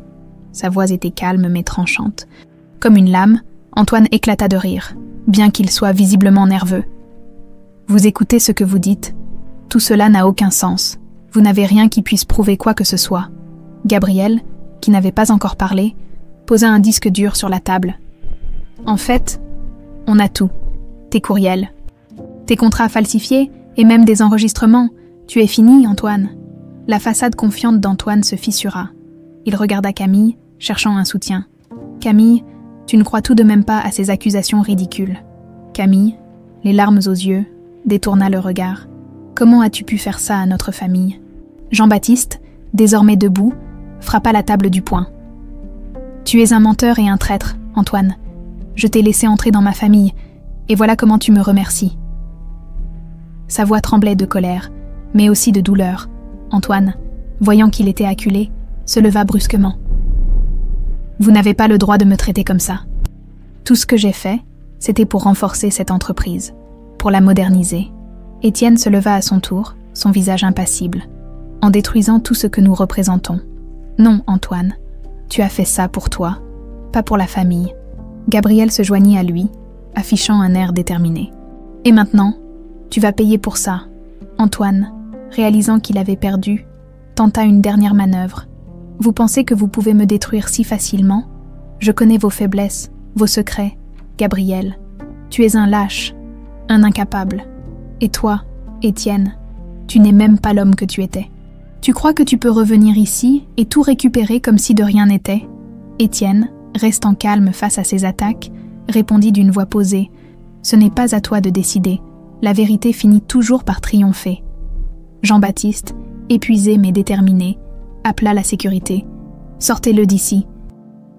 Sa voix était calme mais tranchante. Comme une lame, Antoine éclata de rire, bien qu'il soit visiblement nerveux. Vous écoutez ce que vous dites. Tout cela n'a aucun sens. Vous n'avez rien qui puisse prouver quoi que ce soit. Gabriel, qui n'avait pas encore parlé, posa un disque dur sur la table. En fait, on a tout. Tes courriels, tes contrats falsifiés et même des enregistrements. Tu es fini, Antoine. La façade confiante d'Antoine se fissura. Il regarda Camille, cherchant un soutien. Camille, tu ne crois tout de même pas à ces accusations ridicules. Camille, les larmes aux yeux, détourna le regard. Comment as-tu pu faire ça à notre famille ? Jean-Baptiste, désormais debout, frappa la table du poing. Tu es un menteur et un traître, Antoine. Je t'ai laissé entrer dans ma famille, et voilà comment tu me remercies. Sa voix tremblait de colère, mais aussi de douleur. Antoine, voyant qu'il était acculé, se leva brusquement. Vous n'avez pas le droit de me traiter comme ça. Tout ce que j'ai fait, c'était pour renforcer cette entreprise, pour la moderniser. Étienne se leva à son tour, son visage impassible, en détruisant tout ce que nous représentons. Non, Antoine, tu as fait ça pour toi, pas pour la famille. Gabriel se joignit à lui, affichant un air déterminé. Et maintenant, tu vas payer pour ça. Antoine, réalisant qu'il avait perdu, tenta une dernière manœuvre. Vous pensez que vous pouvez me détruire si facilement ? Je connais vos faiblesses, vos secrets. Gabriel, tu es un lâche, un incapable. Et toi, Étienne, tu n'es même pas l'homme que tu étais. Tu crois que tu peux revenir ici et tout récupérer comme si de rien n'était ? Étienne, restant calme face à ces attaques, répondit d'une voix posée. Ce n'est pas à toi de décider. La vérité finit toujours par triompher. Jean-Baptiste, épuisé mais déterminé, appela la sécurité. Sortez-le d'ici.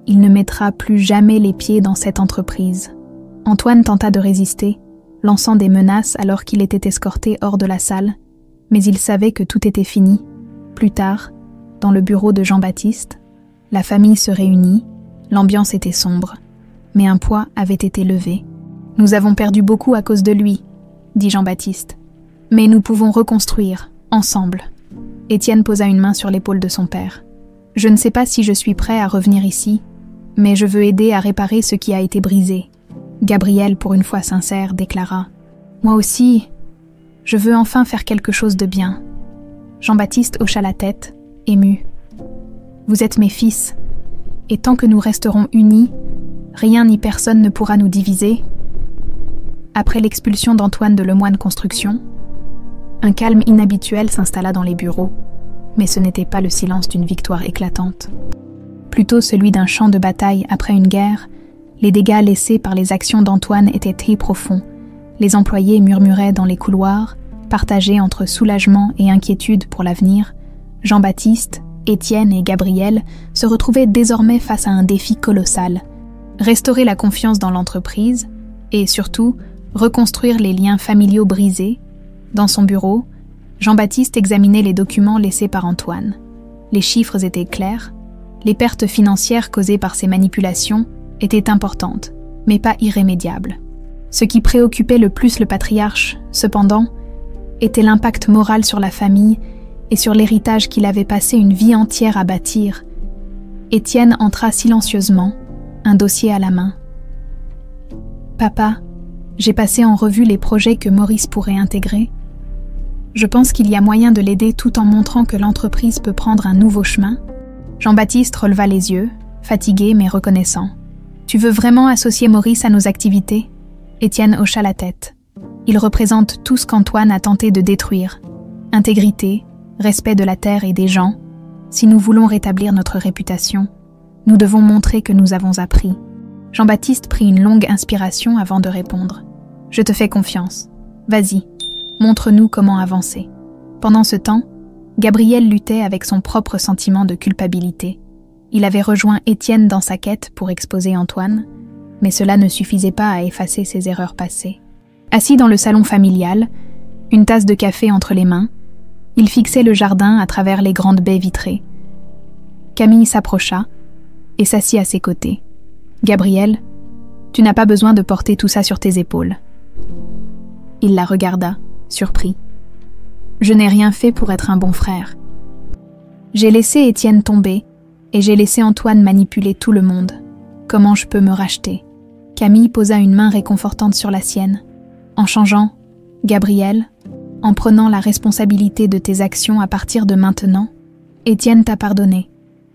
Il ne mettra plus jamais les pieds dans cette entreprise. Antoine tenta de résister, lançant des menaces alors qu'il était escorté hors de la salle, mais il savait que tout était fini. Plus tard, dans le bureau de Jean-Baptiste, la famille se réunit, l'ambiance était sombre, mais un poids avait été levé. Nous avons perdu beaucoup à cause de lui, dit Jean-Baptiste. Mais nous pouvons reconstruire, ensemble. Étienne posa une main sur l'épaule de son père. Je ne sais pas si je suis prêt à revenir ici, mais je veux aider à réparer ce qui a été brisé. Gabriel, pour une fois sincère, déclara. Moi aussi, je veux enfin faire quelque chose de bien. Jean-Baptiste hocha la tête, ému. Vous êtes mes fils, et tant que nous resterons unis, rien ni personne ne pourra nous diviser. Après l'expulsion d'Antoine de Lemoine Construction, un calme inhabituel s'installa dans les bureaux, mais ce n'était pas le silence d'une victoire éclatante. Plutôt celui d'un champ de bataille après une guerre, les dégâts laissés par les actions d'Antoine étaient très profonds. Les employés murmuraient dans les couloirs, partagés entre soulagement et inquiétude pour l'avenir. Jean-Baptiste, Étienne et Gabriel se retrouvaient désormais face à un défi colossal. Restaurer la confiance dans l'entreprise et, surtout, reconstruire les liens familiaux brisés. Dans son bureau, Jean-Baptiste examinait les documents laissés par Antoine. Les chiffres étaient clairs. Les pertes financières causées par ces manipulations étaient importantes, mais pas irrémédiables. Ce qui préoccupait le plus le patriarche, cependant, était l'impact moral sur la famille et sur l'héritage qu'il avait passé une vie entière à bâtir. Étienne entra silencieusement, un dossier à la main. « Papa, j'ai passé en revue les projets que Maurice pourrait intégrer. Je pense qu'il y a moyen de l'aider tout en montrant que l'entreprise peut prendre un nouveau chemin. » Jean-Baptiste releva les yeux, fatigué mais reconnaissant. « Tu veux vraiment associer Maurice à nos activités ?» Étienne hocha la tête. Il représente tout ce qu'Antoine a tenté de détruire. Intégrité, respect de la terre et des gens. Si nous voulons rétablir notre réputation, nous devons montrer que nous avons appris. Jean-Baptiste prit une longue inspiration avant de répondre. « Je te fais confiance. Vas-y, montre-nous comment avancer. » Pendant ce temps, Gabriel luttait avec son propre sentiment de culpabilité. Il avait rejoint Étienne dans sa quête pour exposer Antoine, mais cela ne suffisait pas à effacer ses erreurs passées. Assis dans le salon familial, une tasse de café entre les mains, il fixait le jardin à travers les grandes baies vitrées. Camille s'approcha et s'assit à ses côtés. « Gabriel, tu n'as pas besoin de porter tout ça sur tes épaules. » Il la regarda, surpris. « Je n'ai rien fait pour être un bon frère. J'ai laissé Étienne tomber et j'ai laissé Antoine manipuler tout le monde. Comment je peux me racheter ?» Camille posa une main réconfortante sur la sienne. En changeant, Gabriel, en prenant la responsabilité de tes actions à partir de maintenant, Étienne t'a pardonné.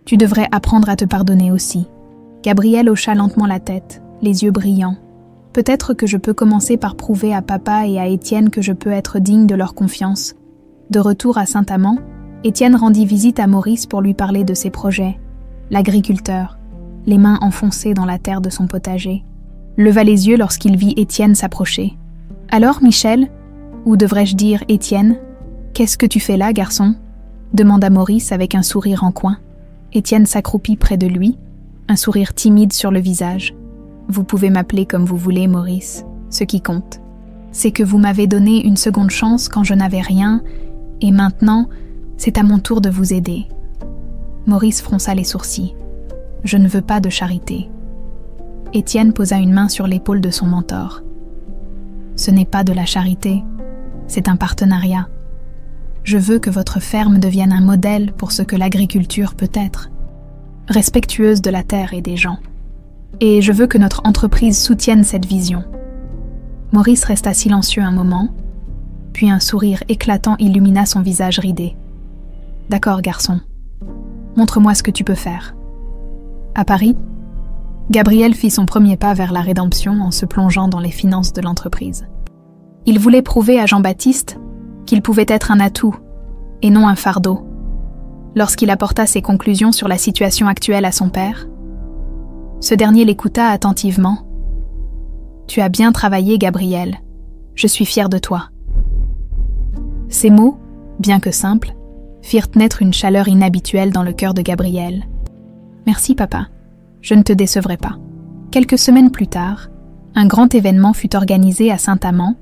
Tu devrais apprendre à te pardonner aussi. Gabriel hocha lentement la tête, les yeux brillants. Peut-être que je peux commencer par prouver à papa et à Étienne que je peux être digne de leur confiance. De retour à Saint-Amand, Étienne rendit visite à Maurice pour lui parler de ses projets. L'agriculteur, les mains enfoncées dans la terre de son potager, leva les yeux lorsqu'il vit Étienne s'approcher. « Alors, Michel, ou devrais-je dire Étienne, qu'est-ce que tu fais là, garçon ?» demanda Maurice avec un sourire en coin. Étienne s'accroupit près de lui, un sourire timide sur le visage. « Vous pouvez m'appeler comme vous voulez, Maurice. Ce qui compte, c'est que vous m'avez donné une seconde chance quand je n'avais rien, et maintenant, c'est à mon tour de vous aider. » Maurice fronça les sourcils. « Je ne veux pas de charité. » Étienne posa une main sur l'épaule de son mentor. « Ce n'est pas de la charité, c'est un partenariat. Je veux que votre ferme devienne un modèle pour ce que l'agriculture peut être, respectueuse de la terre et des gens. Et je veux que notre entreprise soutienne cette vision. » Maurice resta silencieux un moment, puis un sourire éclatant illumina son visage ridé. « D'accord, garçon. Montre-moi ce que tu peux faire. » À Paris, Gabriel fit son premier pas vers la rédemption en se plongeant dans les finances de l'entreprise. Il voulait prouver à Jean-Baptiste qu'il pouvait être un atout et non un fardeau. Lorsqu'il apporta ses conclusions sur la situation actuelle à son père, ce dernier l'écouta attentivement. « Tu as bien travaillé, Gabriel. Je suis fier de toi. » Ces mots, bien que simples, firent naître une chaleur inhabituelle dans le cœur de Gabriel. « Merci, papa. Je ne te décevrai pas. » Quelques semaines plus tard, un grand événement fut organisé à Saint-Amand.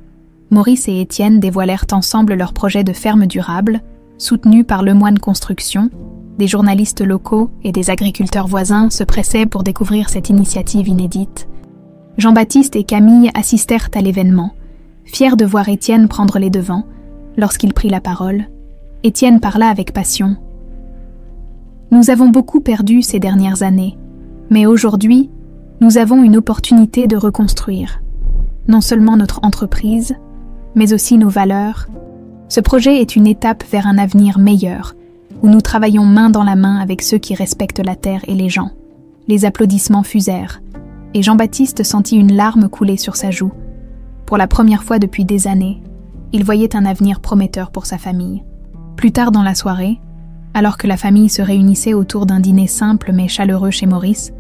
Maurice et Étienne dévoilèrent ensemble leur projet de ferme durable, soutenu par Lemoine Construction. Des journalistes locaux et des agriculteurs voisins se pressaient pour découvrir cette initiative inédite. Jean-Baptiste et Camille assistèrent à l'événement, fiers de voir Étienne prendre les devants. Lorsqu'il prit la parole, Étienne parla avec passion. « Nous avons beaucoup perdu ces dernières années, mais aujourd'hui, nous avons une opportunité de reconstruire, non seulement notre entreprise, mais aussi nos valeurs. Ce projet est une étape vers un avenir meilleur, où nous travaillons main dans la main avec ceux qui respectent la terre et les gens. » Les applaudissements fusèrent, et Jean-Baptiste sentit une larme couler sur sa joue. Pour la première fois depuis des années, il voyait un avenir prometteur pour sa famille. Plus tard dans la soirée, alors que la famille se réunissait autour d'un dîner simple mais chaleureux chez Maurice,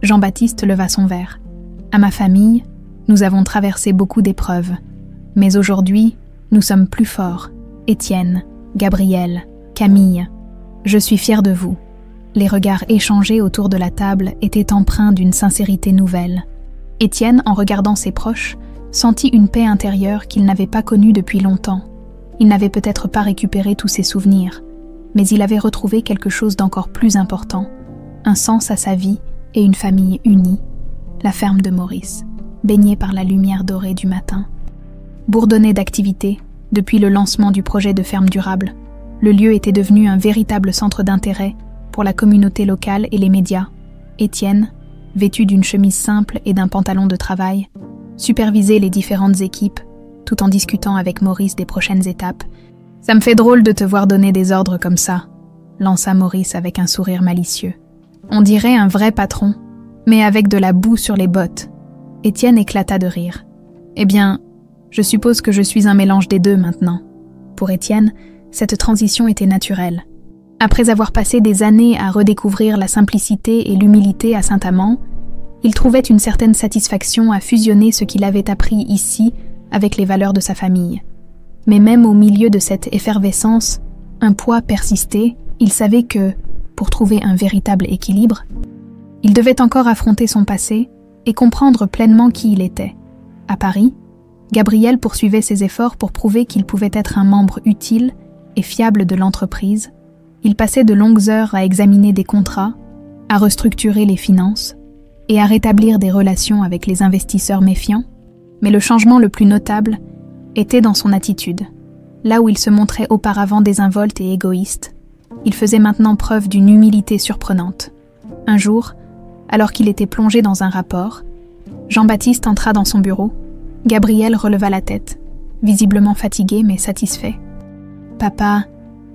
Jean-Baptiste leva son verre. « À ma famille, nous avons traversé beaucoup d'épreuves, mais aujourd'hui, nous sommes plus forts. Étienne, Gabriel, Camille, je suis fier de vous. » Les regards échangés autour de la table étaient empreints d'une sincérité nouvelle. Étienne, en regardant ses proches, sentit une paix intérieure qu'il n'avait pas connue depuis longtemps. Il n'avait peut-être pas récupéré tous ses souvenirs, mais il avait retrouvé quelque chose d'encore plus important, un sens à sa vie et une famille unie, la ferme de Maurice, baignée par la lumière dorée du matin. Bourdonnée d'activités, depuis le lancement du projet de ferme durable, le lieu était devenu un véritable centre d'intérêt pour la communauté locale et les médias. Étienne, vêtu d'une chemise simple et d'un pantalon de travail, supervisait les différentes équipes, tout en discutant avec Maurice des prochaines étapes. « Ça me fait drôle de te voir donner des ordres comme ça », lança Maurice avec un sourire malicieux. « On dirait un vrai patron, mais avec de la boue sur les bottes. » Étienne éclata de rire. « Eh bien, je suppose que je suis un mélange des deux maintenant. » Pour Étienne, cette transition était naturelle. Après avoir passé des années à redécouvrir la simplicité et l'humilité à Saint-Amand, il trouvait une certaine satisfaction à fusionner ce qu'il avait appris ici avec les valeurs de sa famille. Mais même au milieu de cette effervescence, un poids persistait. Il savait que, pour trouver un véritable équilibre, il devait encore affronter son passé et comprendre pleinement qui il était. À Paris, Gabriel poursuivait ses efforts pour prouver qu'il pouvait être un membre utile et fiable de l'entreprise. Il passait de longues heures à examiner des contrats, à restructurer les finances et à rétablir des relations avec les investisseurs méfiants. Mais le changement le plus notable était dans son attitude. Là où il se montrait auparavant désinvolte et égoïste, il faisait maintenant preuve d'une humilité surprenante. Un jour, alors qu'il était plongé dans un rapport, Jean-Baptiste entra dans son bureau. Gabriel releva la tête, visiblement fatigué mais satisfait. « Papa,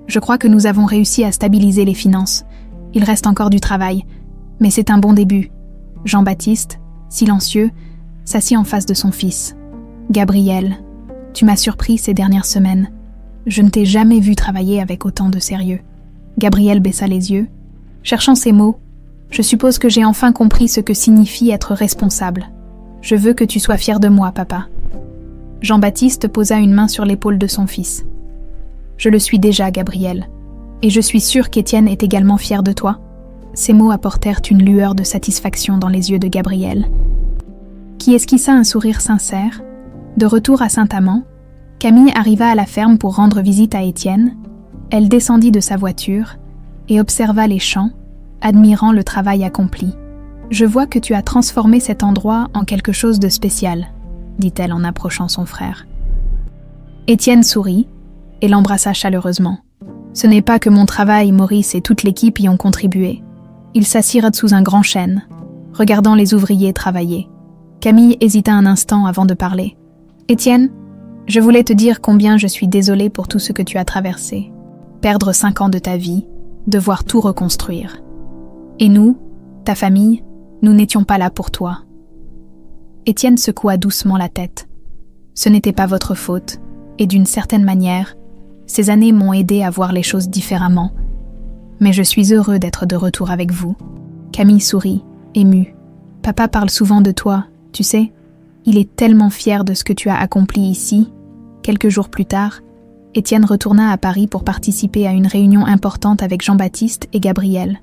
je crois que nous avons réussi à stabiliser les finances. Il reste encore du travail, mais c'est un bon début. » Jean-Baptiste, silencieux, s'assit en face de son fils. « Gabriel, tu m'as surpris ces dernières semaines. Je ne t'ai jamais vu travailler avec autant de sérieux. » Gabriel baissa les yeux. Cherchant ses mots, « Je suppose que j'ai enfin compris ce que signifie être responsable. Je veux que tu sois fier de moi, papa. » Jean-Baptiste posa une main sur l'épaule de son fils. « Je le suis déjà, Gabriel, et je suis sûr qu'Étienne est également fier de toi. » Ces mots apportèrent une lueur de satisfaction dans les yeux de Gabriel, qui esquissa un sourire sincère. De retour à Saint-Amand, Camille arriva à la ferme pour rendre visite à Étienne. Elle descendit de sa voiture et observa les champs, admirant le travail accompli. « Je vois que tu as transformé cet endroit en quelque chose de spécial, » dit-elle en approchant son frère. Étienne sourit et l'embrassa chaleureusement. « Ce n'est pas que mon travail, Maurice et toute l'équipe y ont contribué. » Ils s'assirent sous un grand chêne, regardant les ouvriers travailler. Camille hésita un instant avant de parler. « Étienne, je voulais te dire combien je suis désolée pour tout ce que tu as traversé. Perdre 5 ans de ta vie, devoir tout reconstruire. Et nous, ta famille, nous n'étions pas là pour toi. » Étienne secoua doucement la tête. « Ce n'était pas votre faute, et d'une certaine manière, ces années m'ont aidé à voir les choses différemment. Mais je suis heureux d'être de retour avec vous. » Camille sourit, émue. « Papa parle souvent de toi, tu sais. Il est tellement fier de ce que tu as accompli ici. » Quelques jours plus tard, Étienne retourna à Paris pour participer à une réunion importante avec Jean-Baptiste et Gabriel.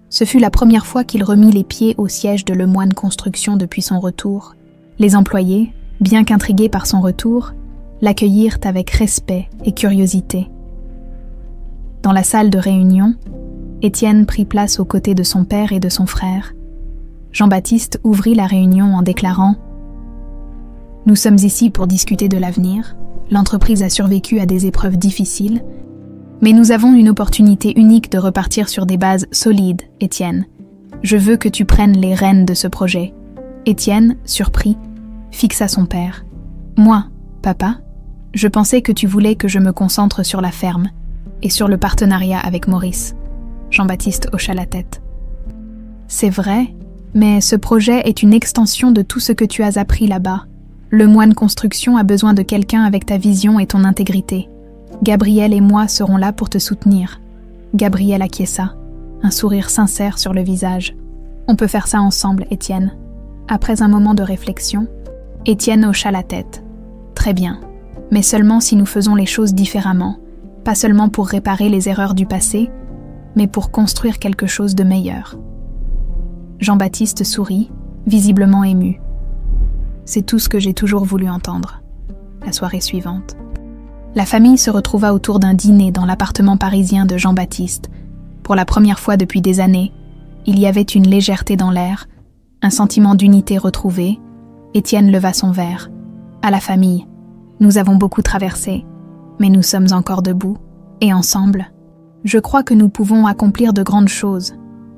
Ce fut la première fois qu'il remit les pieds au siège de Lemoine Construction depuis son retour. Les employés, bien qu'intrigués par son retour, l'accueillirent avec respect et curiosité. Dans la salle de réunion, Étienne prit place aux côtés de son père et de son frère. Jean-Baptiste ouvrit la réunion en déclarant « Nous sommes ici pour discuter de l'avenir. L'entreprise a survécu à des épreuves difficiles, mais nous avons une opportunité unique de repartir sur des bases solides, Étienne. Je veux que tu prennes les rênes de ce projet. Étienne, surpris, fixa son père. Moi, papa, je pensais que tu voulais que je me concentre sur la ferme et sur le partenariat avec Maurice. Jean-Baptiste hocha la tête. C'est vrai, mais ce projet est une extension de tout ce que tu as appris là-bas. Le moine construction a besoin de quelqu'un avec ta vision et ton intégrité. Gabriel et moi serons là pour te soutenir. Gabriel acquiesça, un sourire sincère sur le visage. On peut faire ça ensemble, Étienne. Après un moment de réflexion, Étienne hocha la tête. Très bien, mais seulement si nous faisons les choses différemment, pas seulement pour réparer les erreurs du passé, mais pour construire quelque chose de meilleur. Jean-Baptiste sourit, visiblement ému. C'est tout ce que j'ai toujours voulu entendre. La soirée suivante. La famille se retrouva autour d'un dîner dans l'appartement parisien de Jean-Baptiste. Pour la première fois depuis des années, il y avait une légèreté dans l'air, un sentiment d'unité retrouvé. Étienne leva son verre. À la famille, nous avons beaucoup traversé, mais nous sommes encore debout, et ensemble. Je crois que nous pouvons accomplir de grandes choses.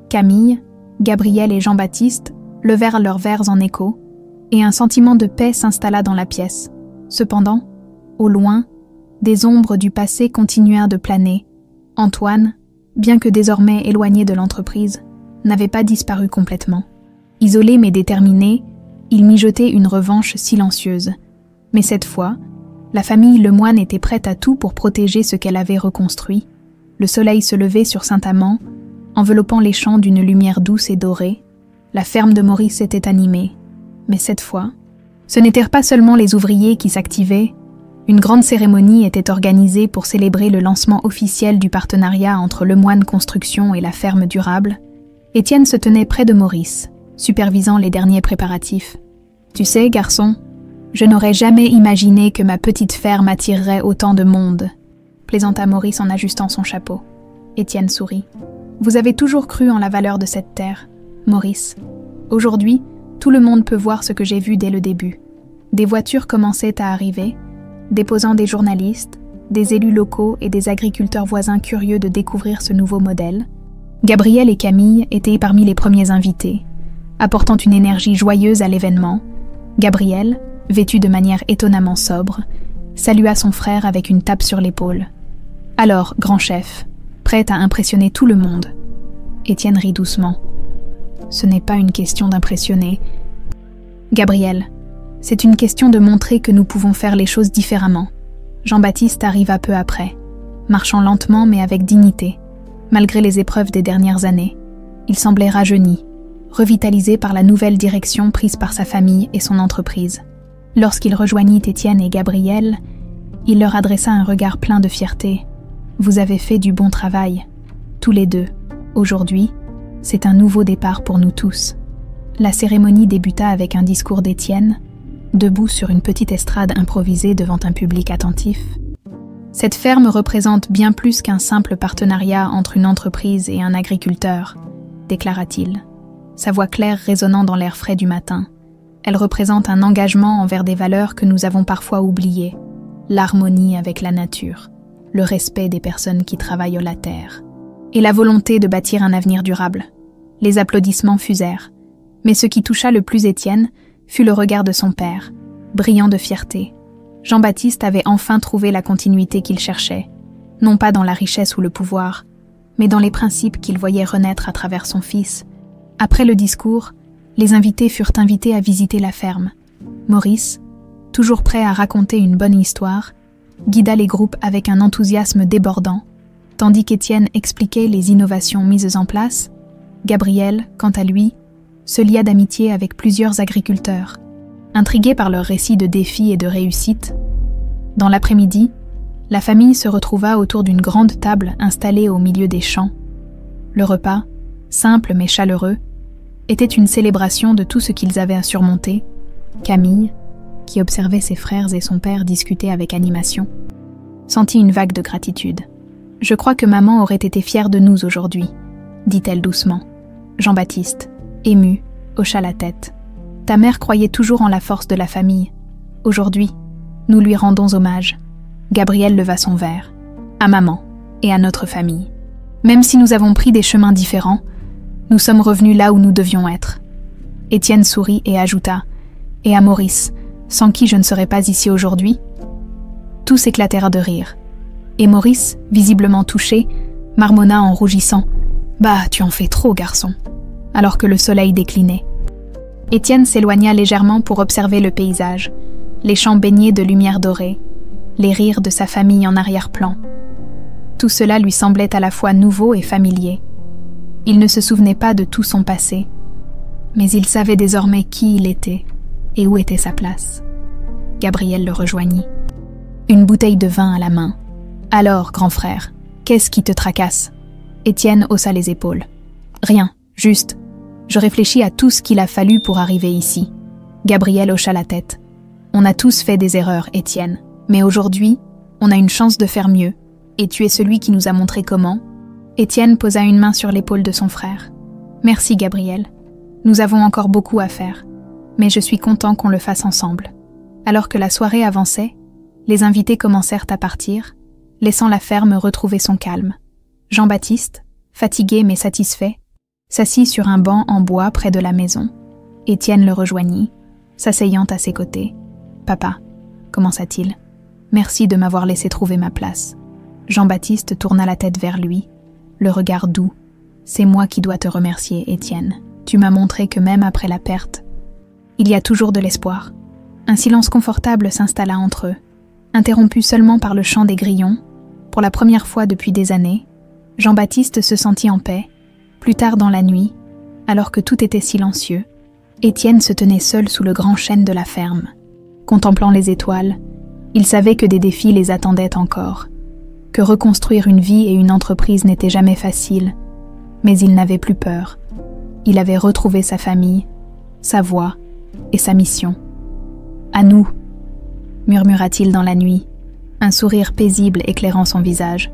Camille, Gabriel et Jean-Baptiste levèrent leurs verres en écho, et un sentiment de paix s'installa dans la pièce. Cependant, au loin, des ombres du passé continuèrent de planer. Antoine, bien que désormais éloigné de l'entreprise, n'avait pas disparu complètement. Isolé mais déterminé, il mijotait une revanche silencieuse. Mais cette fois, la famille Lemoine était prête à tout pour protéger ce qu'elle avait reconstruit. Le soleil se levait sur Saint-Amand, enveloppant les champs d'une lumière douce et dorée. La ferme de Maurice était animée. Mais cette fois, ce n'étaient pas seulement les ouvriers qui s'activaient. Une grande cérémonie était organisée pour célébrer le lancement officiel du partenariat entre Lemoine Construction et la ferme durable. Étienne se tenait près de Maurice, supervisant les derniers préparatifs. « Tu sais, garçon, je n'aurais jamais imaginé que ma petite ferme attirerait autant de monde. » plaisanta Maurice en ajustant son chapeau. Étienne sourit. « Vous avez toujours cru en la valeur de cette terre, Maurice. Aujourd'hui, tout le monde peut voir ce que j'ai vu dès le début. Des voitures commençaient à arriver, déposant des journalistes, des élus locaux et des agriculteurs voisins curieux de découvrir ce nouveau modèle. Gabriel et Camille étaient parmi les premiers invités, apportant une énergie joyeuse à l'événement. Gabriel, vêtu de manière étonnamment sobre, salua son frère avec une tape sur l'épaule. « Alors, grand chef, prêt à impressionner tout le monde ?» Étienne rit doucement. « Ce n'est pas une question d'impressionner. Gabriel, c'est une question de montrer que nous pouvons faire les choses différemment. » Jean-Baptiste arriva peu après, marchant lentement mais avec dignité. Malgré les épreuves des dernières années, il semblait rajeuni, revitalisé par la nouvelle direction prise par sa famille et son entreprise. Lorsqu'il rejoignit Étienne et Gabriel, il leur adressa un regard plein de fierté. « Vous avez fait du bon travail, tous les deux. Aujourd'hui, c'est un nouveau départ pour nous tous. » La cérémonie débuta avec un discours d'Étienne, debout sur une petite estrade improvisée devant un public attentif. « Cette ferme représente bien plus qu'un simple partenariat entre une entreprise et un agriculteur, » déclara-t-il, sa voix claire résonnant dans l'air frais du matin. Elle représente un engagement envers des valeurs que nous avons parfois oubliées, l'harmonie avec la nature, le respect des personnes qui travaillent la terre, et la volonté de bâtir un avenir durable. Les applaudissements fusèrent, mais ce qui toucha le plus Étienne fut le regard de son père, brillant de fierté. Jean-Baptiste avait enfin trouvé la continuité qu'il cherchait, non pas dans la richesse ou le pouvoir, mais dans les principes qu'il voyait renaître à travers son fils. Après le discours, les invités furent invités à visiter la ferme. Maurice, toujours prêt à raconter une bonne histoire, guida les groupes avec un enthousiasme débordant, tandis qu'Étienne expliquait les innovations mises en place. Gabriel, quant à lui, se lia d'amitié avec plusieurs agriculteurs. Intrigués par leurs récits de défis et de réussites, dans l'après-midi, la famille se retrouva autour d'une grande table installée au milieu des champs. Le repas, simple mais chaleureux, était une célébration de tout ce qu'ils avaient à surmonter. Camille, qui observait ses frères et son père discuter avec animation, sentit une vague de gratitude. « Je crois que maman aurait été fière de nous aujourd'hui, » dit-elle doucement. Jean-Baptiste, ému, hocha la tête. « Ta mère croyait toujours en la force de la famille. Aujourd'hui, nous lui rendons hommage. Gabriel leva son verre. À maman et à notre famille. Même si nous avons pris des chemins différents, nous sommes revenus là où nous devions être. Étienne sourit et ajouta « Et à Maurice, sans qui je ne serais pas ici aujourd'hui ?» Tous éclatèrent de rire. Et Maurice, visiblement touché, marmonna en rougissant « Bah, tu en fais trop, garçon !» alors que le soleil déclinait. Étienne s'éloigna légèrement pour observer le paysage, les champs baignés de lumière dorée, les rires de sa famille en arrière-plan. Tout cela lui semblait à la fois nouveau et familier. Il ne se souvenait pas de tout son passé, mais il savait désormais qui il était et où était sa place. Gabriel le rejoignit. Une bouteille de vin à la main. « Alors, grand frère, qu'est-ce qui te tracasse ?» Étienne haussa les épaules. « Rien, juste. Je réfléchis à tout ce qu'il a fallu pour arriver ici. » Gabriel hocha la tête. « On a tous fait des erreurs, Étienne, mais aujourd'hui, on a une chance de faire mieux, et tu es celui qui nous a montré comment. » Étienne posa une main sur l'épaule de son frère. « Merci, Gabriel. Nous avons encore beaucoup à faire, mais je suis content qu'on le fasse ensemble. » Alors que la soirée avançait, les invités commencèrent à partir, laissant la ferme retrouver son calme. Jean-Baptiste, fatigué mais satisfait, s'assit sur un banc en bois près de la maison. Étienne le rejoignit, s'asseyant à ses côtés. « Papa, » commença-t-il, « merci de m'avoir laissé trouver ma place. » Jean-Baptiste tourna la tête vers lui, le regard doux. « C'est moi qui dois te remercier, Étienne. Tu m'as montré que même après la perte, il y a toujours de l'espoir. » Un silence confortable s'installa entre eux, interrompu seulement par le chant des grillons. Pour la première fois depuis des années, Jean-Baptiste se sentit en paix. Plus tard dans la nuit, alors que tout était silencieux, Étienne se tenait seul sous le grand chêne de la ferme. Contemplant les étoiles, il savait que des défis les attendaient encore, que reconstruire une vie et une entreprise n'était jamais facile, mais il n'avait plus peur. Il avait retrouvé sa famille, sa voix et sa mission. « À nous !» murmura-t-il dans la nuit, un sourire paisible éclairant son visage.